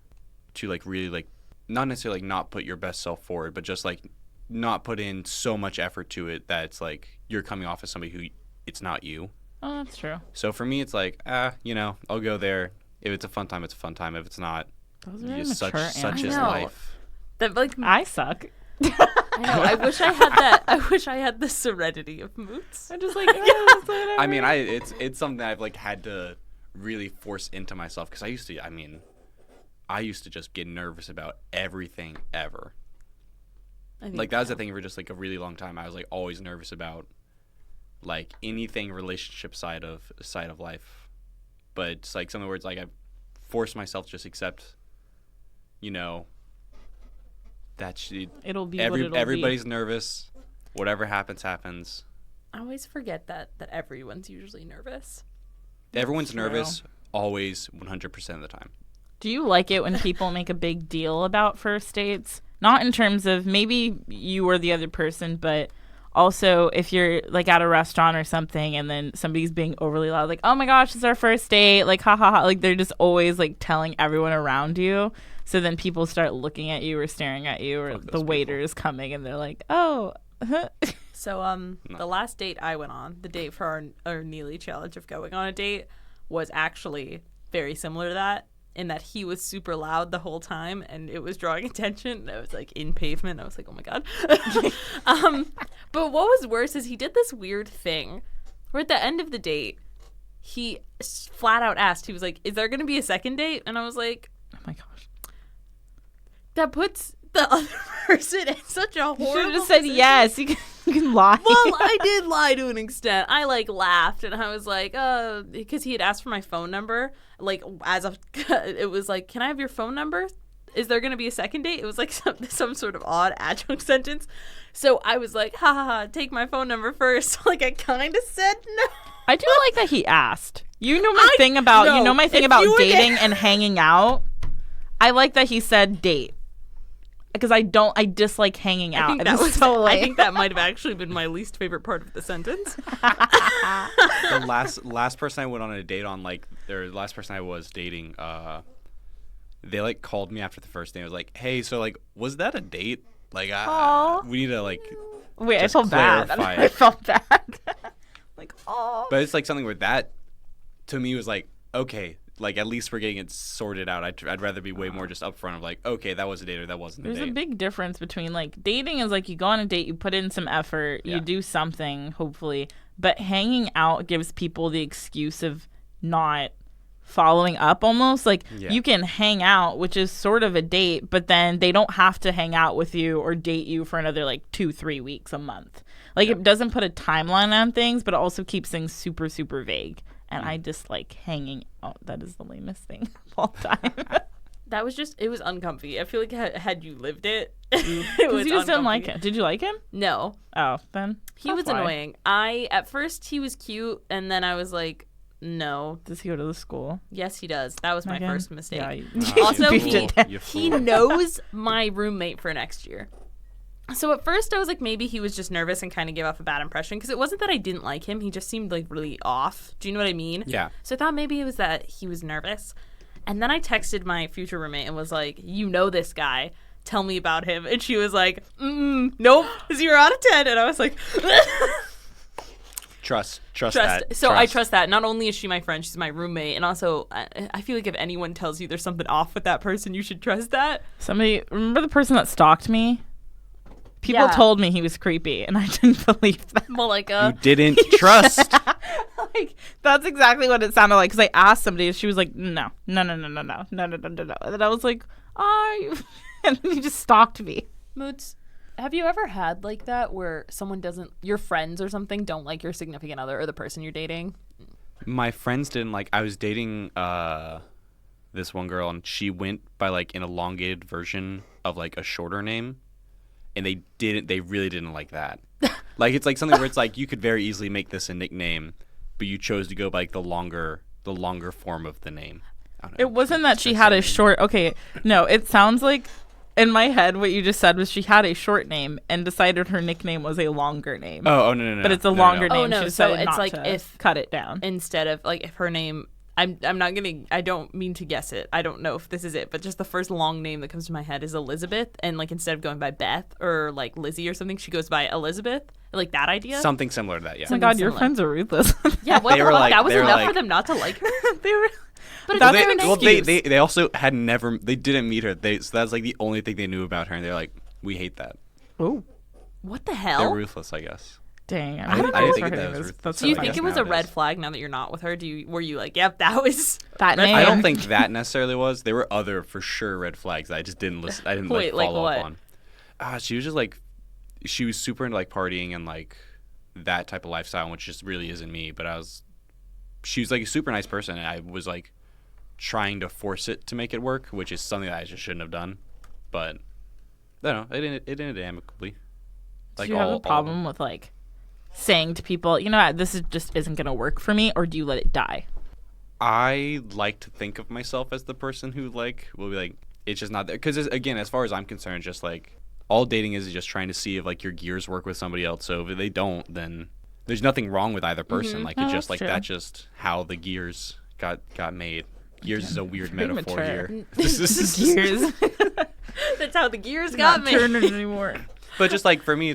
to like really like not necessarily like not put your best self forward, but just like not put in so much effort to it that it's like you're coming off as somebody who it's not you. Oh, that's true. So for me, it's like, I'll go there. If it's a fun time, it's a fun time. If it's not, such is life. That like I suck. I know. I wish I had that. I wish I had the serenity of Moots. I'm just like, oh, I mean, it's something that I've like had to really force into myself because I used to just get nervous about everything ever. Like that was the thing for just like a really long time. I was like always nervous about like anything relationship side of life, but it's like something where it's like I forced myself to just accept, that it'll be everybody's nervous. Whatever happens. I always forget that everyone's usually nervous. Everyone's nervous always 100% of the time. Do you like it when people make a big deal about first dates? Not in terms of maybe you or the other person, but also if you're like at a restaurant or something and then somebody's being overly loud, like, oh my gosh, it's our first date, like, ha ha ha. Like they're just always like telling everyone around you. So then people start looking at you or staring at you, or the waiter is coming and they're like, oh. So the last date I went on, the date for our Neely challenge of going on a date, was actually very similar to that, in that he was super loud the whole time and it was drawing attention. I was like in pavement. I was like, oh my God. But what was worse is he did this weird thing where at the end of the date, he flat out asked, he was like, is there going to be a second date? And I was like, oh my gosh. That puts the other person in such a horrible You should have just said yes. You can lie. Well, I did lie to an extent. I like laughed and I was like, because he had asked for my phone number. Like it was like, can I have your phone number? Is there going to be a second date? It was like some sort of odd adjunct sentence. So I was like, ha ha ha, take my phone number first. Like I kind of said no. I do like that he asked. You know my thing about dating and hanging out. I like that he said date. because I dislike hanging out. I think that might have actually been my least favorite part of the sentence. The last person I went on a date on, like, the last person I was dating, they like called me after the first day. I was like, hey, so like, was that a date? Like, we need to like. Wait, I felt bad. Clarify I it. felt bad. Like, oh. But it's like something where that, to me, was like, okay, like at least we're getting it sorted out. I'd rather be way more just upfront of like, okay, that was a date or that wasn't a date. There's a big difference between like dating is like you go on a date, you put in some effort, you do something, hopefully. But hanging out gives people the excuse of not following up almost. Like you can hang out, which is sort of a date, but then they don't have to hang out with you or date you for another like 2-3 weeks, a month. Like it doesn't put a timeline on things, but it also keeps things super, super vague. And I dislike hanging out. That is the lamest thing of all time. That was just, it was uncomfy. I feel like had you lived it, it was you just didn't like him. Did you like him? No. Oh, then. He was annoying. At first he was cute, and then I was like, no. Does he go to the school? Yes, he does. That was my first mistake. Yeah, also, he knows my roommate for next year. So at first I was like, maybe he was just nervous and kind of gave off a bad impression, because it wasn't that I didn't like him. He just seemed like really off. Do you know what I mean? Yeah. So I thought maybe it was that he was nervous. And then I texted my future roommate and was like, you know this guy. Tell me about him. And she was like, nope, 0 out of 10. And I was like, Trust that. So I trust that. Not only is she my friend, she's my roommate. And also, I feel like if anyone tells you there's something off with that person, you should trust that. Remember the person that stalked me? People told me he was creepy, and I didn't believe that. Malaika. You didn't trust. Like, that's exactly what it sounded like, because I asked somebody, and she was like, no. And I was like, and then he just stalked me. Moots, have you ever had like that where someone doesn't, your friends or something, don't like your significant other or the person you're dating? My friends didn't like, I was dating this one girl, and she went by like an elongated version of like a shorter name. And they really didn't like that. Like, it's like something where it's like, you could very easily make this a nickname, but you chose to go by like the longer form of the name. I don't know. It wasn't that she had a short, okay, no, it sounds like, in my head, what you just said was she had a short name and decided her nickname was a longer name. Oh, no. But it's a longer name. Oh, no, she so decided it's not like to if, cut it down. Instead of, like, if her name, I don't mean to guess it. I don't know if this is it, but just the first long name that comes to my head is Elizabeth. And, like, instead of going by Beth or, like, Lizzie or something, she goes by Elizabeth. Like, that idea? Something similar to that, yeah. Oh my God, your friends are ruthless. Yeah, what the fuck? Like, that was enough like, for them not to like her? They were... But that's it's an excuse. They also had never, they didn't meet her. So that's, like, the only thing they knew about her. And they're like, we hate that. Oh. What the hell? They're ruthless, I guess. Dang. I didn't think that was ruthless. Do you think it was a red flag now that you're not with her? Were you like, yep, that was that name? I don't think that necessarily was. There were other, for sure, red flags that I just didn't listen. I didn't Wait, follow like up on. She was just like, she was super into like partying and like that type of lifestyle, which just really isn't me. But she was like a super nice person, and I was like trying to force it to make it work, which is something that I just shouldn't have done. But I don't know. It ended amicably. Like, do you have a problem with like saying to people, you know what, this just isn't going to work for me, or do you let it die? I like to think of myself as the person who like will be like, it's just not there. Because again, as far as I'm concerned, just like all dating is just trying to see if like your gears work with somebody else. So if they don't, then there's nothing wrong with either person. Like it's just like true. That's just how the gears got made. Gears is a weird metaphor here. Gears. That's how the gears got made. Not turning anymore. But just like for me,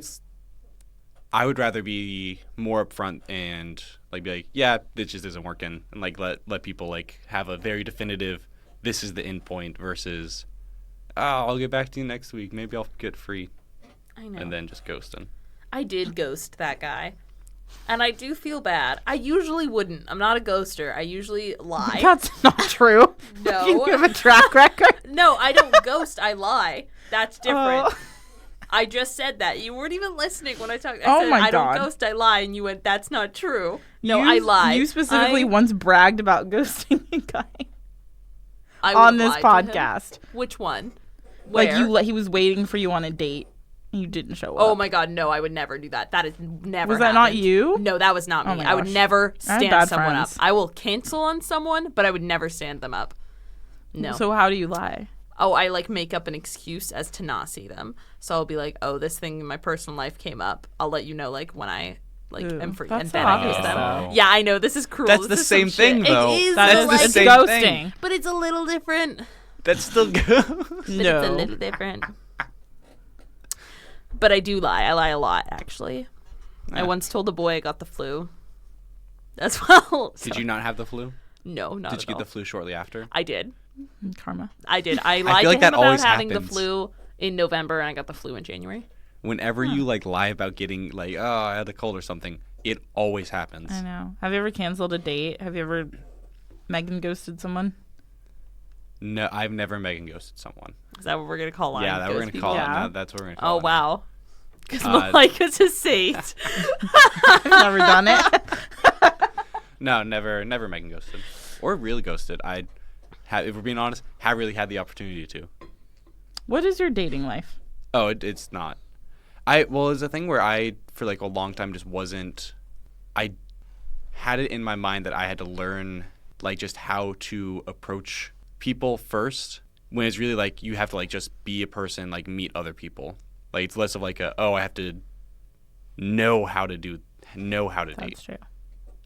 I would rather be more upfront and like be like, yeah, this just isn't working, and like let people like have a very definitive, this is the end point versus, I'll get back to you next week. Maybe I'll get free. I know. And then just ghosting. I did ghost that guy. And I do feel bad. I usually wouldn't. I'm not a ghoster. I usually lie. That's not true. No. You have a track record? No, I don't ghost. I lie. That's different. Oh. I just said that. You weren't even listening when I talked. I said, I don't ghost, I lie. And you went, that's not true. No, I lie. You specifically once bragged about ghosting a guy on this podcast. Which one? Where? Like he was waiting for you on a date. You didn't show up. Oh my God, no, I would never do that. That is never Was that not you? No, that was not me. I would never stand someone up. I will cancel on someone, but I would never stand them up. No. So how do you lie? oh, I like make up an excuse as to not see them. So I'll be like, oh, this thing in my personal life came up. I'll let you know like when I am free, that's and so then I use obvious, them. though. Yeah, I know this is cruel. That's This the is some same thing, shit. though. It is, That's but, the like, it's same ghosting. thing. but it's a little different. That's still good. But it's a little different. But I do lie. I lie a lot, actually. I Yeah. once told a boy I got the flu. As well. Did you not have the flu? No, not Did at you all. get the flu shortly after? I did. Karma. I did. I lied feel like to him that about always having the happens. flu in November, and I got the flu in January. Whenever you like lie about getting like, oh, I had a cold or something, it always happens. I know. Have you ever canceled a date? Have you ever Megan ghosted someone? No, I've never Megan ghosted someone. Is that what we're gonna call lying? Yeah, that we're gonna ghost call people? it. Yeah. No, that's what we're gonna call Oh it. wow. Because Uh, Malaika's a saint. I've never done it. No, never Megan ghosted, or really ghosted. I have, if we're being honest, have really had the opportunity to. What is your dating life? Oh, it's not. It's a thing where I, for like a long time, just wasn't. I had it in my mind that I had to learn, like, just how to approach people first. When it's really like you have to like just be a person, like meet other people. Like it's less of like I have to know how to date. That's true.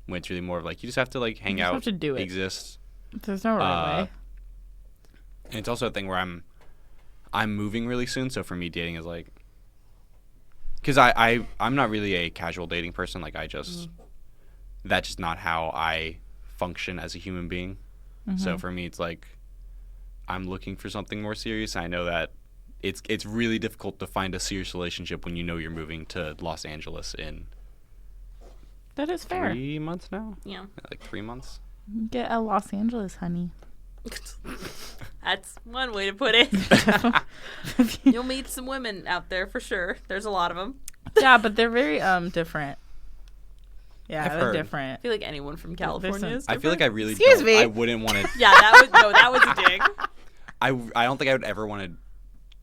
When it's really more of like you just have to like hang just out, have to do it. exist. There's no right way. And it's also a thing where I'm moving really soon, so for me dating is like, because I'm not really a casual dating person. Like I just that's just not how I function as a human being. So for me it's like I'm looking for something more serious. I know that it's really difficult to find a serious relationship when you know you're moving to Los Angeles in That is fair. 3 months now. Yeah. Like 3 months. Get a Los Angeles, honey. That's one way to put it. You'll meet some women out there for sure. There's a lot of them. Yeah, but they're very different. Yeah, I've they're heard. different. I feel like anyone from California is I feel like I really Excuse don't. me. I wouldn't want to. Yeah, that was a dig. I don't think I would ever want to,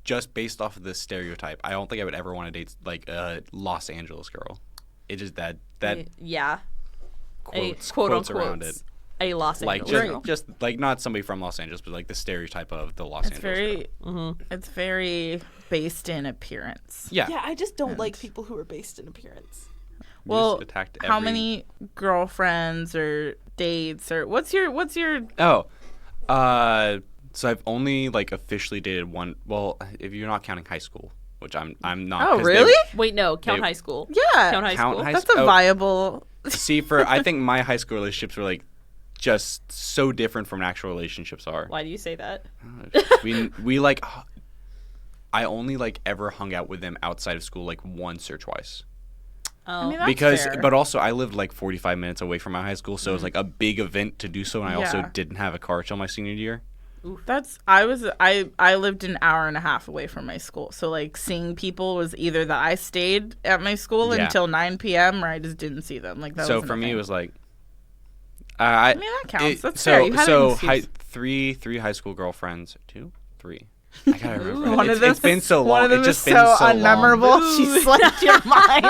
just based off of this stereotype, I don't think I would ever want to date like a Los Angeles girl. It just that Yeah. quotes Quote around unquote. it. A Los Like Angeles girl. just like not somebody from Los Angeles, but like the stereotype of the Los It's Angeles girl. very, it's very based in appearance. Yeah. Yeah, I just don't like people who are based in appearance. We Well, just attacked how every- many girlfriends or dates or what's your Oh, so I've only like officially dated one. Well, if you're not counting high school, which I'm not. Oh, 'cause they- really? Wait, no, count They- high school. Yeah, Count high Count school. high that's sc- a oh. viable. See, I think my high school relationships were like just so different from actual relationships are. Why do you say that? we like I only like ever hung out with them outside of school like once or twice. I Oh, mean, that's Because fair. but also I lived like 45 minutes away from my high school, so it was like a big event to do so, and I also Yeah. didn't have a car till my senior year. I lived an hour and a half away from my school, so like seeing people was either that I stayed at my school Yeah. until 9 p.m. or I just didn't see them. Like that. So wasn't for a me thing. it was like I mean that counts. That's so fair. You had an high, excuse. three high school girlfriends, 2, 3. I gotta remember. One of them It's been so long. One of them It's is just been so so long. unmemorable. She slipped your mind.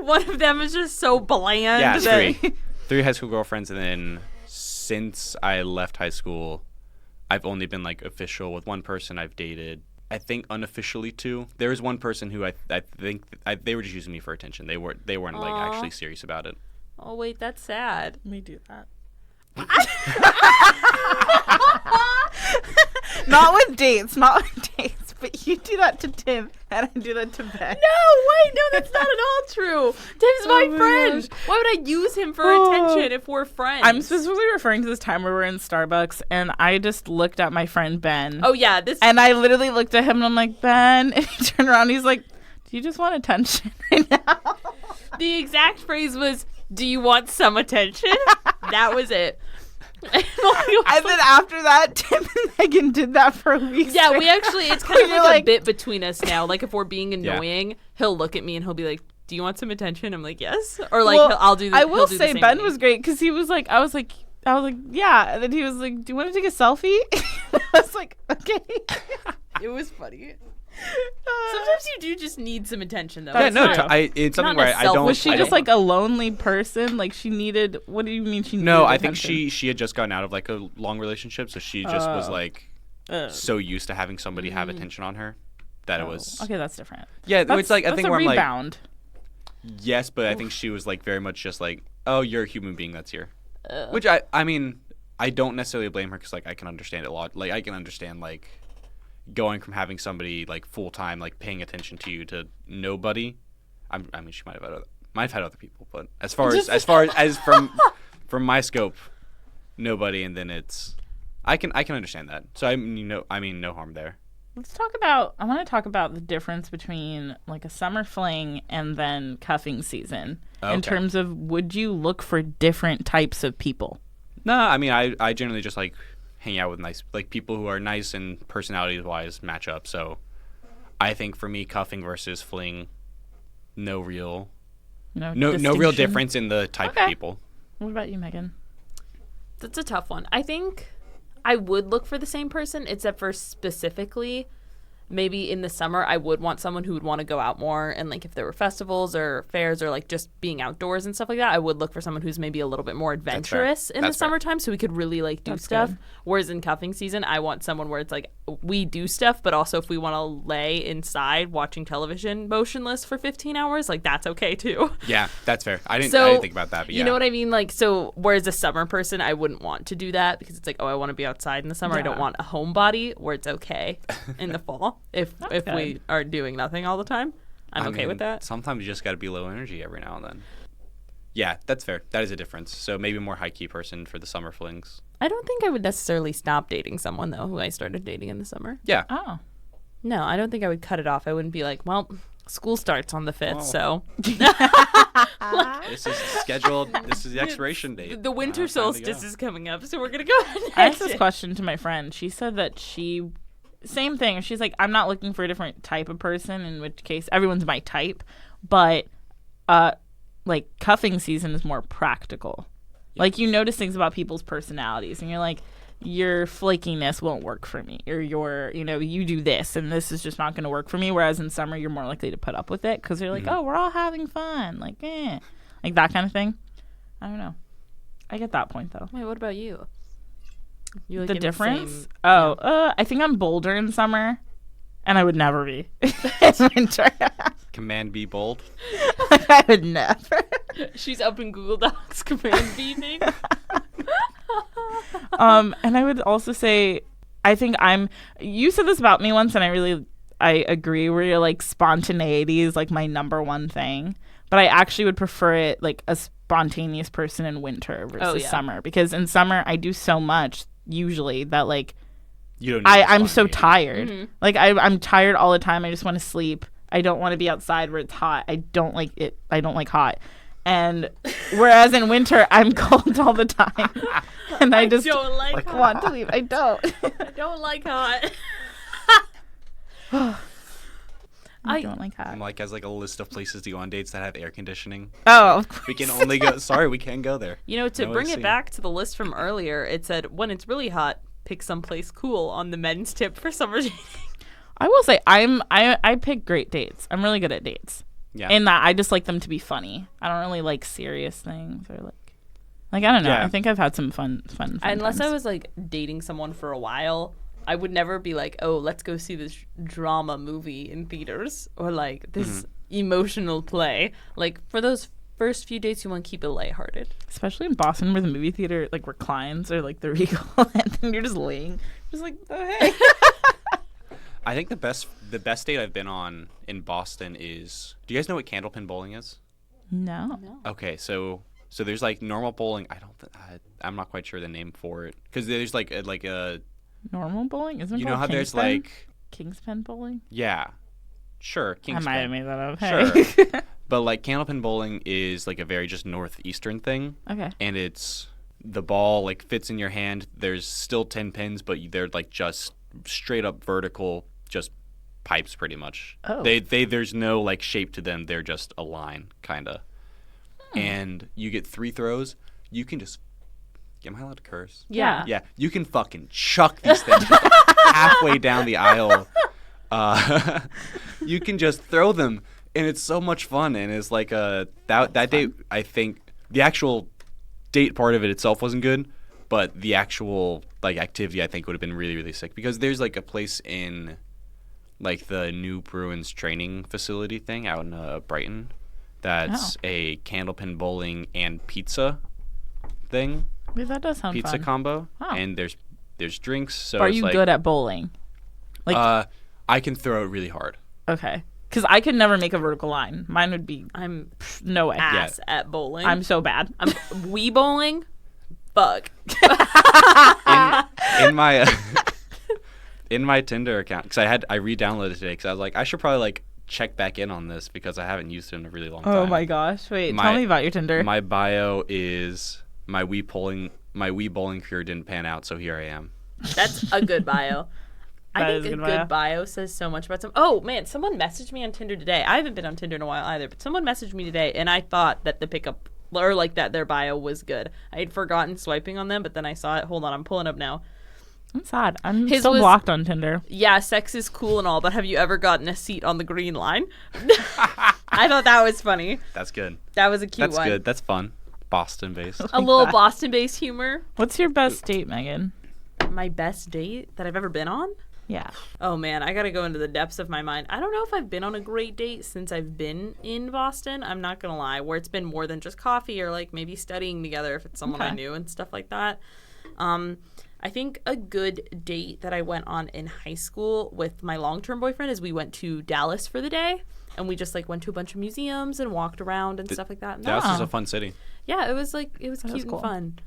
one of them is just so bland. Yeah, that- 3 high school girlfriends, and then since I left high school, I've only been like official with one person I've dated. I think unofficially 2. There was one person who I think they were just using me for attention. They weren't like Aw. actually serious about it. Oh wait, that's sad. We do that. Not with dates, but you do that to Tim, and I do that to Ben. No, wait, no, that's not at all true. Tim's my my friend. gosh. Why would I use him for Oh. attention if we're friends? I'm specifically referring to this time where we're in Starbucks, and I just looked at my friend Ben. Oh yeah, this. And I literally looked at him, and I'm like, Ben, and he turned around, and he's like, do you just want attention right now? The exact phrase was, "Do you want some attention?" That was it. And then after that, Tim and Megan did that for a week. Yeah, straight. we actually, it's kind of You're like a like- bit between us now. Like, if we're being Yeah. annoying, he'll look at me and he'll be like, "Do you want some attention?" I'm like, "Yes." Or like, Well, I'll do the I he'll will do the say same Ben thing. was great because he was like, I was like, yeah. And then he was like, do you want to take a selfie? I was like, okay. It was funny. Sometimes you do just need some attention, though. Yeah, It's no, not- it's something not where a I don't. self- Was she I just don't- like a lonely person? Like she needed, what do you mean she needed No, I think attention? she had just gotten out of like a long relationship, so she just was Oh. like, so used to having somebody have attention on her that it was. Okay, that's different. Yeah, That's, it's like I that's think a where I'm like, rebound. yes, but I think she was like very much just like, oh, you're a human being that's here. Which I mean, I don't necessarily blame her because like I can understand it a lot. Like I can understand like going from having somebody like full time like paying attention to you to nobody. I mean, she might have had other people, but as far as from my scope, nobody. And then it's I can understand that. So I mean no harm there. I want to talk about the difference between like a summer fling and then cuffing season in terms of would you look for different types of people? No, I mean I generally just like hang out with nice like people who are nice and personality wise match up. So I think for me, cuffing versus fling, no real difference in the type of people. What about you, Megan? That's a tough one. I think I would look for the same person, except for specifically maybe in the summer I would want someone who would want to go out more, and like if there were festivals or fairs or like just being outdoors and stuff like that, I would look for someone who's maybe a little bit more adventurous in the summertime so we could really like do stuff. Good. Whereas in cuffing season, I want someone where it's like we do stuff, but also if we want to lay inside watching television motionless for 15 hours, like that's okay too. Yeah, that's fair. I didn't think about that, but yeah. You know what I mean? Like, so whereas a summer person, I wouldn't want to do that because it's like, oh, I want to be outside in the summer. Yeah. I don't want a homebody where it's okay in the fall. If we are doing nothing all the time, I'm okay with that. Sometimes you just got to be low energy every now and then. Yeah, that's fair. That is a difference. So maybe more high key person for the summer flings. I don't think I would necessarily stop dating someone though who I started dating in the summer. Yeah. Oh. No, I don't think I would cut it off. I wouldn't be like, well, school starts on the 5th, so. This is scheduled. This is the expiration date. The winter solstice is coming up, so we're going to go ahead and I asked this question to my friend. She said that same thing. She's like, I'm not looking for a different type of person, in which case everyone's my type, but like cuffing season is more practical. Yeah. Like you notice things about people's personalities and you're like, your flakiness won't work for me, or you do this and this is just not going to work for me. Whereas in summer, you're more likely to put up with it because you're like, oh, we're all having fun. Like that kind of thing. I don't know. I get that point though. Wait, what about you? You like the difference? I think I'm bolder in summer, and I would never be in winter. Command B bold. I would never. She's up in Google Docs. Command B name. And I would also say, I think you said this about me once, and I agree, where you're like, spontaneity is like my number one thing. But I actually would prefer it like a spontaneous person in winter versus summer. Because in summer, I do so much, usually, that like, I'm so tired. Mm-hmm. Like, I'm tired all the time. I just want to sleep. I don't want to be outside where it's hot. I don't like it. I don't like hot. And whereas in winter, I'm cold all the time. And I just don't like want to leave. I don't. I don't like hot. I don't like hot. I'm like, has like a list of places to go on dates that have air conditioning. Oh, of course. We can only go. Sorry, we can't go there. To bring it back to the list from earlier, it said when it's really hot, pick someplace cool on the men's tip for summer dating. I will say I pick great dates. I'm really good at dates. Yeah. In that I just like them to be funny. I don't really like serious things or like I don't know. Yeah. I think I've had some fun Unless times. I was like dating someone for a while, I would never be like, oh, let's go see this drama movie in theaters or like this emotional play. Like for those first few dates, you want to keep it lighthearted. Especially in Boston where the movie theater like reclines or like the Regal and then you're just laying. Just like, oh hey. I think the best date I've been on in Boston is. Do you guys know what candlepin bowling is? No. Okay, so there's like normal bowling. I'm not quite sure the name for it because there's like a normal bowling. Isn't it? You know how there's like Kingspen bowling? Yeah, sure. Kingspen. I might have made that up. Hey. Sure, but like candlepin bowling is like a very just northeastern thing. Okay. And it's the ball like fits in your hand. There's still 10 pins, but they're like just straight up vertical, just pipes pretty much. Oh. They there's no like shape to them. They're just a line kind of. And you get 3 throws. You can just am I allowed to curse? Yeah. Yeah. You can fucking chuck these things halfway down the aisle. You can just throw them and it's so much fun and it's like that date I think the actual date part of it itself wasn't good. But the actual like activity I think would have been really, really sick because there's like a place in like the new Bruins training facility thing out in Brighton that's a candlepin bowling and pizza thing. Wait, that does sound Pizza fun. combo. Oh. And there's drinks. So Are it's you like, good at bowling? Like, I can throw it really hard. okay. Because I could never make a vertical line. Mine would be I'm no way. ass at bowling. I'm so bad. I'm Wii bowling. Fuck. in my in my Tinder account because I re-downloaded it today because I was like I should probably like check back in on this because I haven't used it in a really long time. Oh my gosh! Wait, tell me about your Tinder. My bio is my Wii bowling career didn't pan out, so here I am. That's a good bio. I That is think a a good good bio says so much about some. Oh man, someone messaged me on Tinder today. I haven't been on Tinder in a while either, but someone messaged me today, and I thought that the pickup or like that their bio was good. I had forgotten swiping on them, but then I saw it. Hold on, I'm pulling up now. I'm sad. I'm His still was- blocked on Tinder. Yeah, sex is cool and all, but have you ever gotten a seat on the green line? I thought that was funny. That's good. That was a cute That's one. good. That's fun. Boston based. A little Boston-based humor. What's your best date, Megan? My best date that I've ever been on? Yeah. Oh man, I gotta go into the depths of my mind. I don't know if I've been on a great date since I've been in Boston. I'm not gonna lie, where it's been more than just coffee or like maybe studying together if it's someone I Okay. knew and stuff like that. I think a good date that I went on in high school with my long-term boyfriend is we went to Dallas for the day and we just like went to a bunch of museums and walked around and stuff like that. And Dallas that- is a fun city. yeah, it was was cute cool. and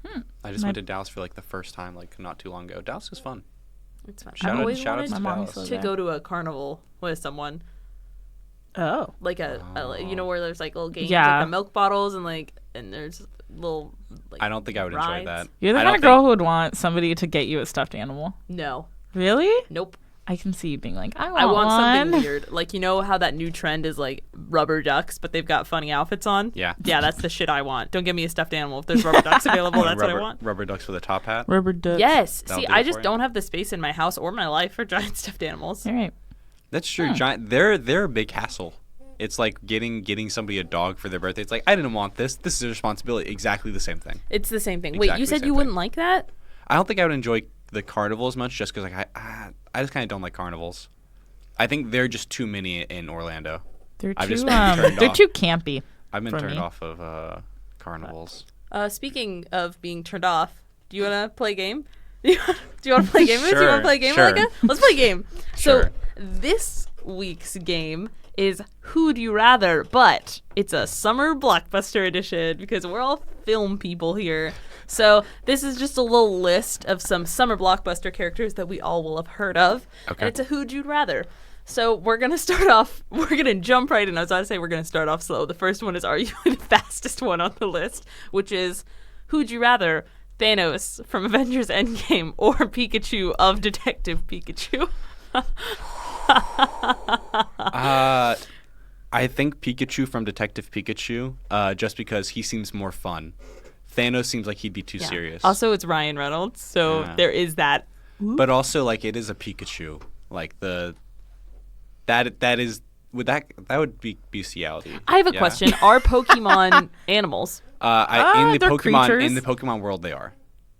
fun. I just went to Dallas for like the first time like not too long ago. Dallas is fun. It's fun. Shout I've out- always shout out wanted to My mom Dallas. used to to go to a carnival with someone. Oh. Like you know where there's like little games Yeah. like the milk bottles and there's little like I don't think I would enjoy rides. that. You're the I kind don't of girl who would want somebody to get you a stuffed animal. No. Really? Nope. I can see you being like, I I want one. something weird. Like you know how that new trend is like rubber ducks, but they've got funny outfits on? Yeah. Yeah, that's the shit I want. Don't give me a stuffed animal. If there's rubber ducks available, that's what I want. Rubber ducks with a top hat. Rubber ducks. Yes. That'll See, do I it just for you. don't have the space in my house or my life for giant stuffed animals. All right. That's true. Giant. They're a big hassle. It's like getting somebody a dog for their birthday. It's like I didn't want this. This is a responsibility. Exactly the same thing. It's the same thing. Wait, Exactly you the said same you thing. wouldn't like that? I don't think I would enjoy the carnival as much just because like I just kind of don't like carnivals. I think they're just too many in Orlando. They're I've too just been turned they're off. too campy. I've been For turned me. off of carnivals. Speaking of being turned off, do you want to play a game? Do you want to play a game? Do you want Sure, to play a game, sure. Malika? Let's play a game. Sure. So this week's game is Who'd You Rather, but it's a summer blockbuster edition because we're all film people here. So this is just a little list of some summer blockbuster characters that we all will have heard of. Okay. And it's a Who'd You Rather. So we're going to start off, we're going to jump right in. I was about to say we're going to start off slow. The first one is arguably the fastest one on the list, which is Who'd You Rather, Thanos from Avengers Endgame or Pikachu of Detective Pikachu? I think Pikachu from Detective Pikachu, just because he seems more fun. Thanos seems like he'd be too serious. Also, it's Ryan Reynolds, so Yeah. there is that. But also, like, it is a Pikachu. Like that is would be bestiality. I have a Yeah. question. Are Pokemon animals? In the they're Pokemon creatures. world, they are.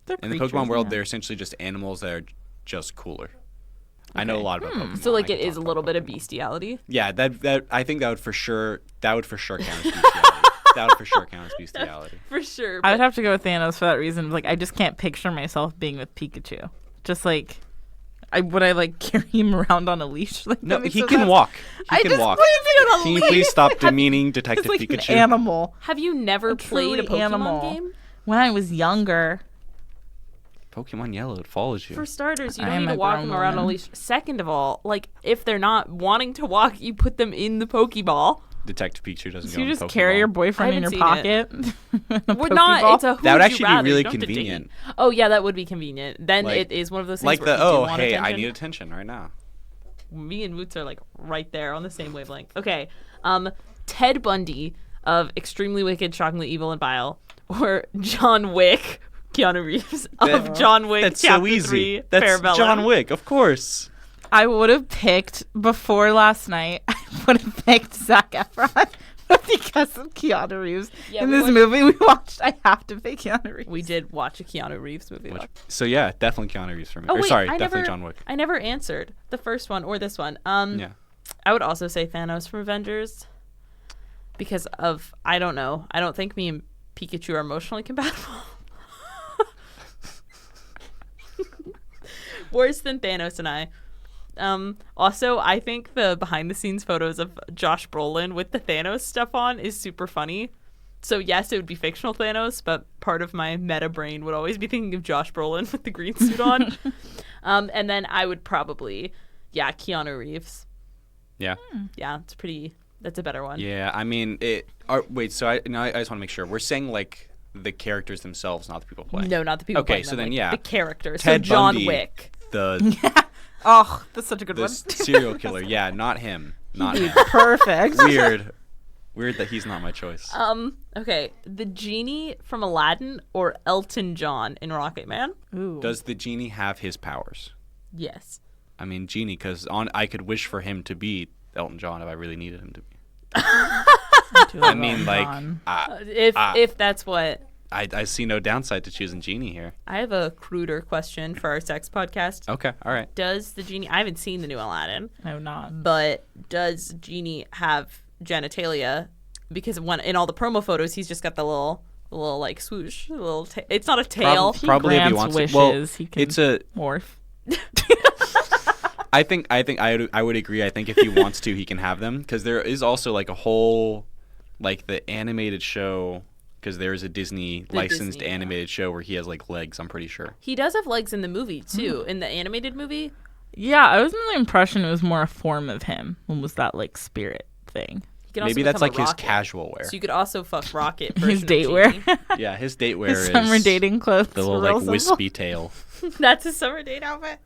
They're In the creatures, Pokemon world, yeah. they're essentially just animals that are just cooler. I know a lot about Pokemon. So, like, I it can is a talk little about bit of bestiality. Yeah, that I think that would for sure count as bestiality. That would for sure count as bestiality. For sure. I would but- have to go with Thanos for that reason. Like, I just can't picture myself being with Pikachu. Just like, would I like carry him around on a leash? Like, No, that makes he no can sense. walk. I He can just walk. put him on a Can you leash. please stop demeaning Detective It's like Pikachu? an animal. Have you never played a truly Pokemon animal. game? When I was younger, Pokemon Yellow, it follows you. For starters, you I don't am need to a walk grown them around a woman. leash. Second of all, like, if they're not wanting to walk, you put them in the Pokeball. Detective Pikachu doesn't so go you in just Pokeball. carry your I boyfriend in haven't your seen it. pocket. in a We're not. Pokeball? It's a who That would actually be rather. really You don't have to date. convenient. Oh yeah, that would be convenient. Then Like- it is one of those things Like where the you do oh want hey I attention. need attention right now. Me and Moots are like right there on the same wavelength. Okay, Ted Bundy of Extremely Wicked, Shockingly Evil, and Vile, or John Wick, Keanu Reeves of That- John Wick That's Chapter so easy. 3, That's Parabellum. John Wick, of course. I would have picked before last night. I would have picked Zac Efron Because of Keanu Reeves. Yeah, in we this watched- movie we watched, I have to pick Keanu Reeves. We did watch a Keanu Reeves movie. Which, though. so yeah, definitely Keanu Reeves for me. Oh, Or wait, sorry, I definitely never- John Wick. I never answered the first one or this one. Yeah. I would also say Thanos from Avengers because of, I don't know. I don't think me and Pikachu are emotionally compatible. Worse than Thanos and I. Also, I think the behind the scenes photos of Josh Brolin with the Thanos stuff on is super funny. So yes, it would be fictional Thanos, but part of my meta brain would always be thinking of Josh Brolin with the green suit on. And then I would probably, Keanu Reeves. Yeah. Yeah, that's a better one. Yeah, I mean, wait, so I just want to make sure. We're saying, like, the characters themselves, not the people playing. No, not the people Okay, playing so them, then, like, yeah. the characters. Ted so John Bundy, Wick. The Oh, that's such a good one. serial killer. Yeah, not him. Not him. Perfect. Weird that he's not my choice. Okay, the genie from Aladdin or Elton John in Rocket Man? Ooh. Does the genie have his powers? Yes. I mean, genie, because I could wish for him to be Elton John if I really needed him to be. I mean, like, If that's what. I see no downside to choosing genie here. I have a cruder question for our sex podcast. Okay, all right. Does the genie, I haven't seen the new Aladdin, No, not. but does genie have genitalia? Because in all the promo photos, he's just got the little like swoosh, it's not a tail. Probably if he grants wants wishes, to. Well, he can it's a. morph. I think I would agree. I think if he wants to, he can have them because there is also like a whole, like the animated show. Because there is a Disney licensed Disney, animated show where he has like legs. I'm pretty sure. He does have legs in the movie too. In the animated movie. Yeah, I was under the impression it was more a form of him. When was that like spirit thing? He can also Maybe that's become like a his rocket. casual wear. So you could also fuck Rocket. His version of date wear. Genie. Yeah, his date wear His is summer dating clothes. the little real like simple. wispy tail. That's a summer date outfit.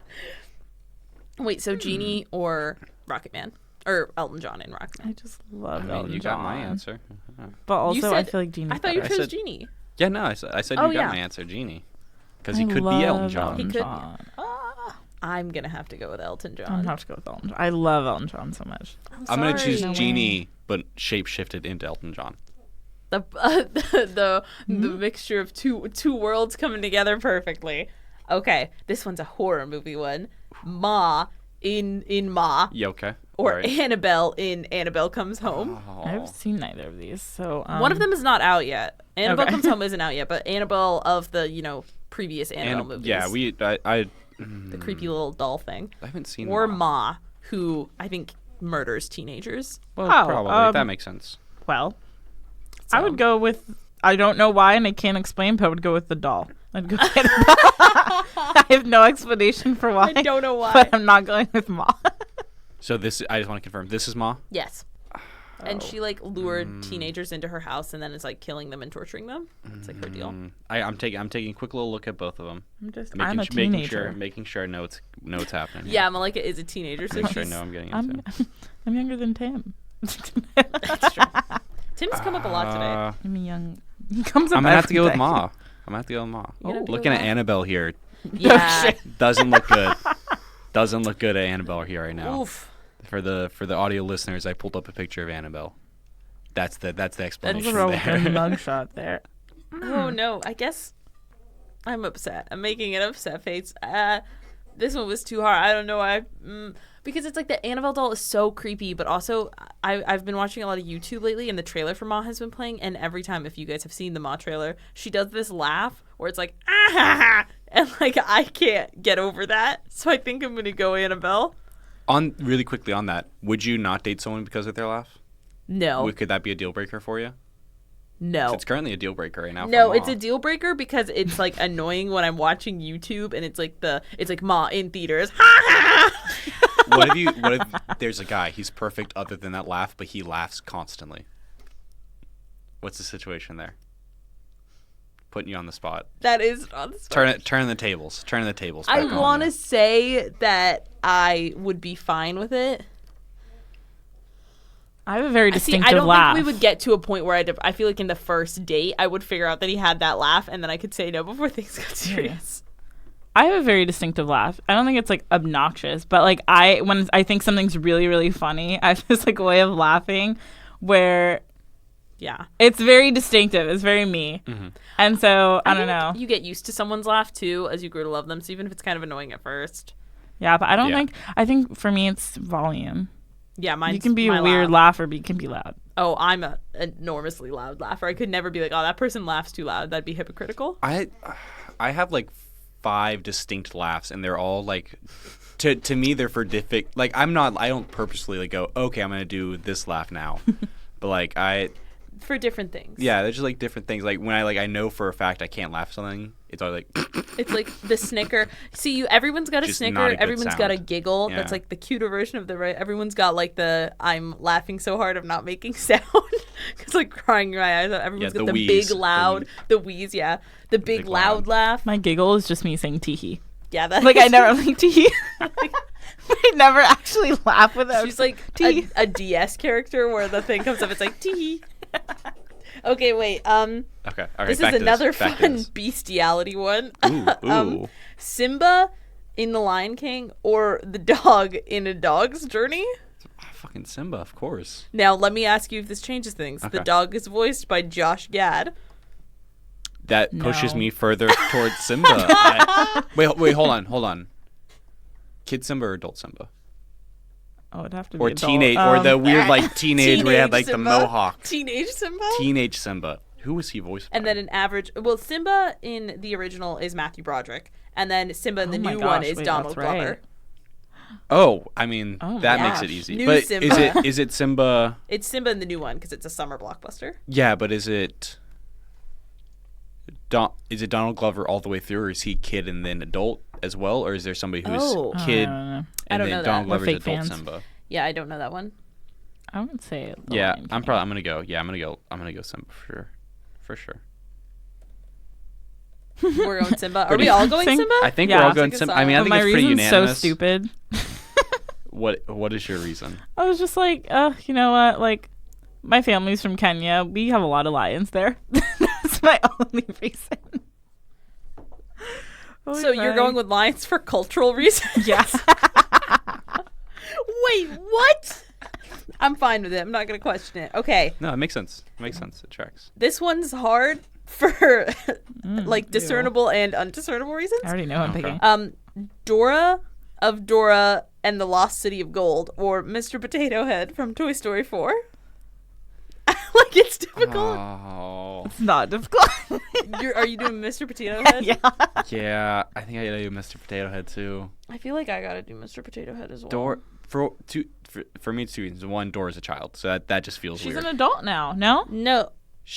Wait, so Genie or Rocket Man? Or Elton John in Rocket I Man? just love I mean, Elton you John. got my answer. But also, You I said- feel like Genie's I thought you better. chose said- Genie. Yeah, no, I said Oh, you got yeah. my answer, Genie, because I he could be Elton love John. He could- John. I'm going to have to go with Elton I'm John. gonna have to go with Elton John. I love Elton John so much. I'm gonna sorry. choose No way. Genie, but shape shifted into Elton John. The mixture of two worlds coming together perfectly. Okay, this one's a horror movie one. Ma in Ma. Yeah, okay. Or All right. Annabelle in Annabelle Comes Home. Oh. I've seen neither of these, so One of them is not out yet. Annabelle Okay. Comes Home isn't out yet, but Annabelle of the, previous Annabelle movies. Yeah, the creepy little doll thing. I haven't seen Or Ma. Ma, who I think murders teenagers. Well, Oh, probably that makes sense. well. I So- would go with. I don't know why, and I can't explain, but I would go with the doll. I'd go. I have no explanation for why. I don't know why. But I'm not going with Ma. So I just want to confirm. This is Ma. Yes. And she lured teenagers into her house and then is killing them and torturing them. It's her deal. I'm taking a quick little look at both of them. I'm a teenager. Making sure I know what's happening. here. Yeah, Malika is a teenager, so Make sure I she's know I'm getting I'm, into. I'm younger than Tim. that's true. Tim's come up a lot today. I'm a young. He comes up. I'm gonna have to go with every day. Ma. I'm gonna have to go with Ma. You're gonna have to go Looking with at Ma? Annabelle here Yeah. doesn't look good. Doesn't look good at Annabelle here right now. Oof. For the audio listeners, I pulled up a picture of Annabelle. That's the There's explanation a there. mugshot there. Oh no, I guess I'm upset. I'm making an upset face. This one was too hard. I don't know why. Because it's the Annabelle doll is so creepy, but also I've been watching a lot of YouTube lately, and the trailer for Ma has been playing, and every time, if you guys have seen the Ma trailer, she does this laugh where it's like, ah, ha, ha, and I can't get over that. So I think I'm gonna go Annabelle. On really quickly on that, would you not date someone because of their laugh? No, Could that be a deal breaker for you? no. It's currently a deal breaker right now. for No, Ma. it's a deal breaker because it's annoying when I'm watching YouTube and it's Ma in theaters. What if there's a guy, he's perfect other than that laugh, but he laughs constantly? What's the situation there? Putting you on the spot. That is on the spot. Turn the tables. Turn the tables. I back on want to you. say that I would be fine with it. I have a very See, distinctive I don't laugh. think we would get to a point where I feel like in the first date I would figure out that he had that laugh and then I could say no before things got serious. I have a very distinctive laugh. I don't think it's obnoxious, but when I think something's really, really funny, I have this way of laughing where Yeah. It's very distinctive. It's very me. Mm-hmm. And so, I don't think know. You get used to someone's laugh, too, as you grow to love them. So even if it's kind of annoying at first. Yeah, but Yeah. I think for me it's volume. Yeah, mine's You can be my a weird laugh. laugher, but you can be loud. Oh, I'm an enormously loud laugher. I could never be like, oh, that person laughs too loud. That'd be hypocritical. I have like 5 distinct laughs, and they're all like, to me, they're for different. Like I don't purposely like go, okay, I'm gonna do this laugh now, but like For different things. yeah, they're just like different things. Like when I know for a fact I can't laugh at something, it's always like It's like the snicker. See, everyone's got a Just snicker. not a good Everyone's got a sound. giggle. Yeah. That's like the cuter version of the right. Everyone's got like the I'm laughing so hard I'm not making sound. Because like crying your eyes out. Everyone's Yeah, got the the wheeze. big loud, the wheeze, yeah. The big loud loud. laugh. My giggle is just me saying teehee. Yeah, that Like I never like teehee. I never actually laugh with it. She's like tee. a DS character where the thing comes up. It's like tee. Okay, wait. okay. All right, This back is to another back to fun this. bestiality one. Ooh. Simba in The Lion King or the dog in A Dog's Journey? Fucking Simba, of course. Now, let me ask you if this changes things. The Okay. dog is voiced by Josh Gad. That pushes No. me further towards Simba. Wait, hold on. Kid Simba or adult Simba? Oh, it'd have to be Or adult. teenage, or the weird like teenage where he had like the Simba. mohawk. Teenage Simba? Teenage Simba. Who was he voiced by? And then an average... Well, Simba in the original is Matthew Broderick. And then Simba in the Oh my new one gosh, is wait, Donald that's right. Glover. Oh, I mean, Oh that my makes it gosh. easy. New But Simba. is it Simba? It's Simba in the new one because it's a summer blockbuster. Yeah, but is it Donald Glover all the way through, or is he kid and then adult as well, or is there somebody who's Oh. kid I don't know. I and don't then know Donald that. We're Glover's fake adult fans. Simba? Yeah, I don't know that one. I would say it. The Yeah, Lion I'm King. gonna go. Yeah, I'm gonna go Simba for sure. We're going Simba. Are Pretty- we all going Think- Simba? I think Yeah. we're all It's going like a Simba. I mean, I But think my it's pretty reason's unanimous. so stupid. What is your reason? I was just like, you know what? Like, my family's from Kenya. We have a lot of lions there. That's my only reason. So you're going with lions for cultural reasons? Yes. Wait, what? I'm fine with it. I'm not going to question it. Okay, No, it makes sense. It makes sense. It tracks. this one's hard for like ew. discernible and undiscernible reasons. I already know I'm Okay. picking. Dora of Dora and the Lost City of Gold or Mr. Potato Head from Toy Story 4. Like it's difficult. Oh, It's not difficult. Are you doing Mr. Potato Head? yeah. yeah. I think I gotta do Mr. Potato Head too. I feel like I gotta do Mr. Potato Head as well. For me, it's 2 reasons. One, Dora's a child, so that just feels She's weird. an adult now. No? No.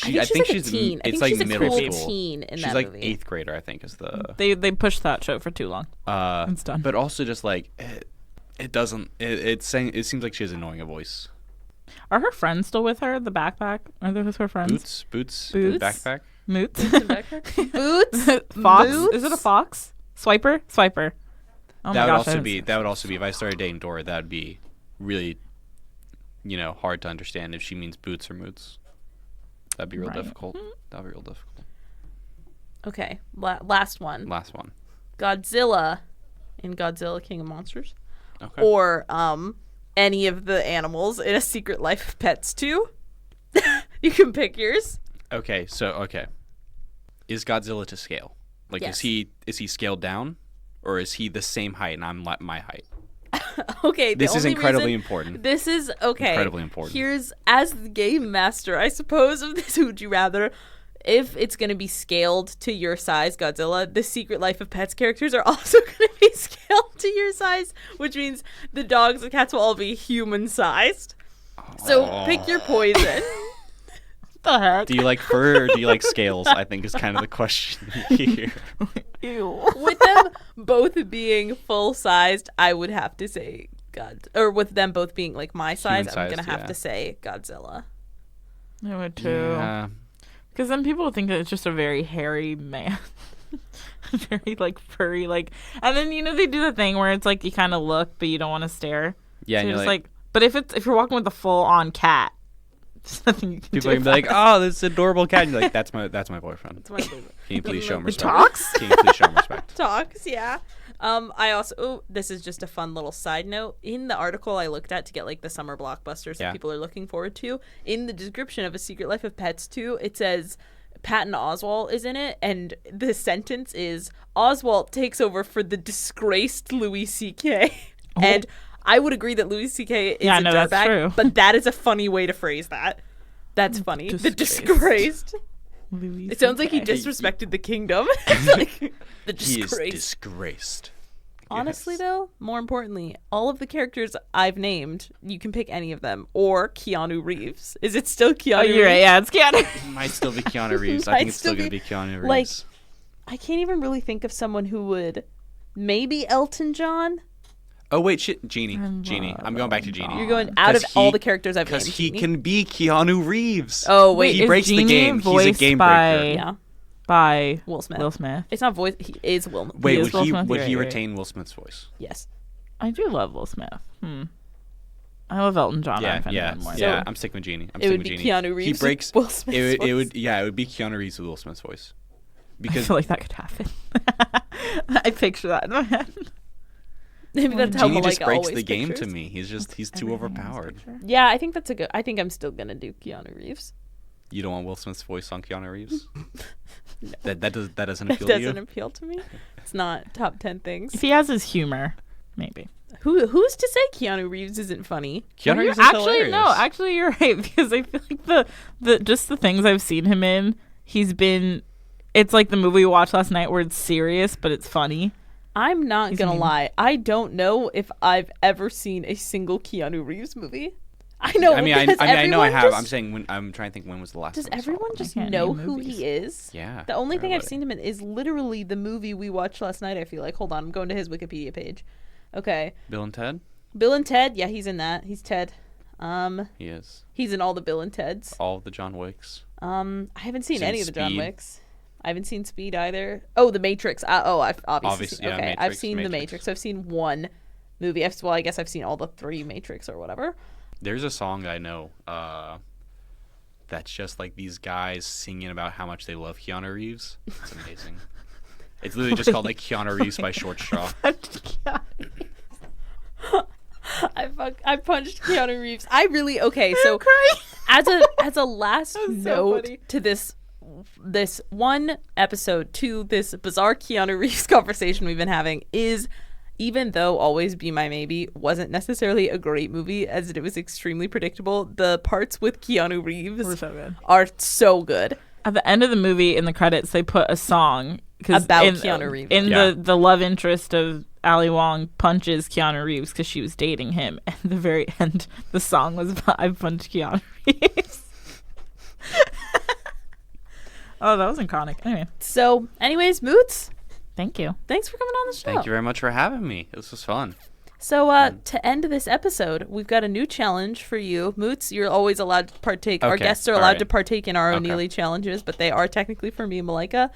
I think she's she's like a teen. I it's think like she's a middle cool school. teen in She's that like movie. 8th grader, I think, is the. They pushed that show for too long. It's done. But also just like it doesn't. It's saying it seems like she has annoying a voice. Are her friends still with her? The backpack? Are those her friends? Boots, Boots? backpack. Moots? Boots. Fox? Boots? Is it a fox? Swiper? Oh That my would gosh, also be if I started dating Dora, that would be really, hard to understand if she means boots or moots. That'd be real Right. difficult. That'd be real difficult. Okay, last one. Last one. Godzilla in Godzilla King of Monsters. Okay. Or any of the animals in A Secret Life of Pets 2. You can pick yours. Okay. Is Godzilla to scale? Like, Yes. is he scaled down, or is he the same height and I'm my height? Okay, the This is only incredibly reason- important. This is okay. Incredibly important. Here's as the game master, I suppose, of this Would You Rather. If it's going to be scaled to your size, Godzilla, the Secret Life of Pets characters are also going to be scaled to your size, which means the dogs and cats will all be human sized. So pick your poison. the heck? Do you like fur or do you like scales? I think is kind of the question here. Ew. With them both being full sized, I would have to say or with them both being like my size, I'm Human-sized, going to have yeah. to say Godzilla. I would too. Yeah. Because then people would think that it's just a very hairy man. Very like furry, like, and then they do the thing where it's like you kind of look but you don't want to stare. Yeah, So and you're you're just like, like, but if you're walking with a full on cat, There's nothing you can People do are gonna be like, about "Oh, this adorable cat." And you're like, "That's my boyfriend." It's my favorite. Can you please show him it. respect? Talks? Can you please show him respect? Talks, yeah. I also, this is just a fun little side note. In the article I looked at to get like the summer blockbusters that people are looking forward to, in the description of A Secret Life of Pets 2, it says Patton Oswalt is in it, and the sentence is Oswalt takes over for the disgraced Louis C.K. And I would agree that Louis C.K. is a that's dirtbag, true. but that is a funny way to phrase that. That's funny. The disgraced. Louis It sounds like he CK. disrespected the kingdom. It's like, the He is disgrace. disgraced. Honestly, Yes. though, more importantly, all of the characters I've named, you can pick any of them, or Keanu Reeves. Is it still Keanu Oh, Reeves? you're right. Yeah, it's Keanu. It might still be Keanu Reeves. I Might think it's still still gonna be- be Keanu Reeves. like, I can't even really think of someone who would. Maybe Elton John? oh wait, shit, Genie. Genie. I'm going back to Genie. You're going out of 'Cause all he- the characters I've named. Because he Genie? can be Keanu Reeves. Oh, wait. he is breaks the Genie game. He's a voiced game by- breaker. Yeah. By Will Smith. Will Smith. It's not voice. He is Will. Wait, is Will would he Smith, would you're he right. retain Will Smith's voice? Yes. I do love Will Smith. I love Elton John. Yeah, I've yeah, more. yeah. So, I'm sticking with Genie. I'm it sticking would with be Genie. Keanu Reeves He with breaks. Will Smith's it voice. would be Keanu Reeves with Will Smith's voice. I Because feel like that could happen. I picture that in my head. Maybe that's how Genie just Malaika breaks always the game to pictures. me. He's too overpowered. Yeah, I think that's a good. I think I'm still gonna do Keanu Reeves. You don't want Will Smith's voice on Keanu Reeves? That doesn't That appeal to doesn't you? appeal to me. It's not top 10 things. If he has his humor, maybe. Who's to say Keanu Reeves isn't funny? Keanu Well, Reeves is actually, hilarious. no. Actually, you're right because I feel like the just the things I've seen him in, he's been. It's like the movie we watched last night where it's serious but it's funny. I'm not He's gonna mean. lie. I don't know if I've ever seen a single Keanu Reeves movie. I know. I mean, I does know I everyone have. just- I'm saying when I'm trying to think when was the last Does time I saw everyone him. just can't know name who movies. he is? Yeah. The only thing I've everybody. seen him in is literally the movie we watched last night. I feel like. Hold on, I'm going to his Wikipedia page. Okay, Bill and Ted? Bill and Ted. Yeah, he's in that. He's Ted. He is. He's in all the Bill and Teds. All of the John Wicks. I haven't seen He's in any of the John Speed. Wicks. I haven't seen Speed either. Oh, The Matrix. I've obviously Obviously, seen. yeah, Okay, I've Matrix, seen The Matrix. Matrix. So I've seen one movie. I guess I've seen all the 3 Matrix or whatever. There's a song I know that's just like these guys singing about how much they love Keanu Reeves. It's amazing. It's literally just called like Keanu Reeves by Short Straw. I punched Keanu Reeves. I really okay. So as a last so note funny. to this one episode to this bizarre Keanu Reeves conversation we've been having is, even though Always Be My Maybe wasn't necessarily a great movie as it was extremely predictable, the parts with Keanu Reeves We're so good. are so good. At the end of the movie, in the credits, they put a song 'cause About in, Keanu Reeves. In Yeah. the love interest of Ali Wong punches Keanu Reeves because she was dating him. And at the very end, the song was about I punched Keanu Reeves. Oh, that was iconic. Anyway, So, anyways, Moots, thank you. thanks for coming on the show. Thank you very much for having me. This was fun. So to end this episode, we've got a new challenge for you. Moots, you're always allowed to partake. Our Okay, guests are all allowed right. to partake in our Okay. O'Neilly challenges, but they are technically for me and Malaika.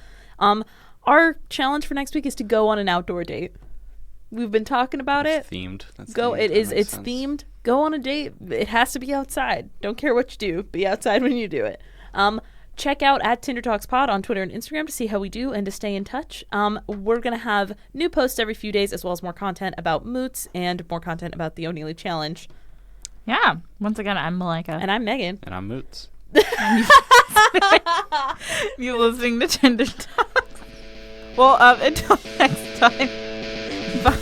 Our challenge for next week is to go on an outdoor date. We've been talking about It's it. themed. That's Go. themed. It That is. makes It's sense. themed. Go on a date. It has to be outside. Don't care what you do. Be outside when you do it. Check out at Tinder Talks Pod on Twitter and Instagram to see how we do and to stay in touch. We're going to have new posts every few days, as well as more content about Moots and more content about the O'Neilly Challenge. Yeah. Once again, I'm Malaika. And I'm Megan. And I'm Moots. You listening to Tinder Talks? Well, until next time. Bye.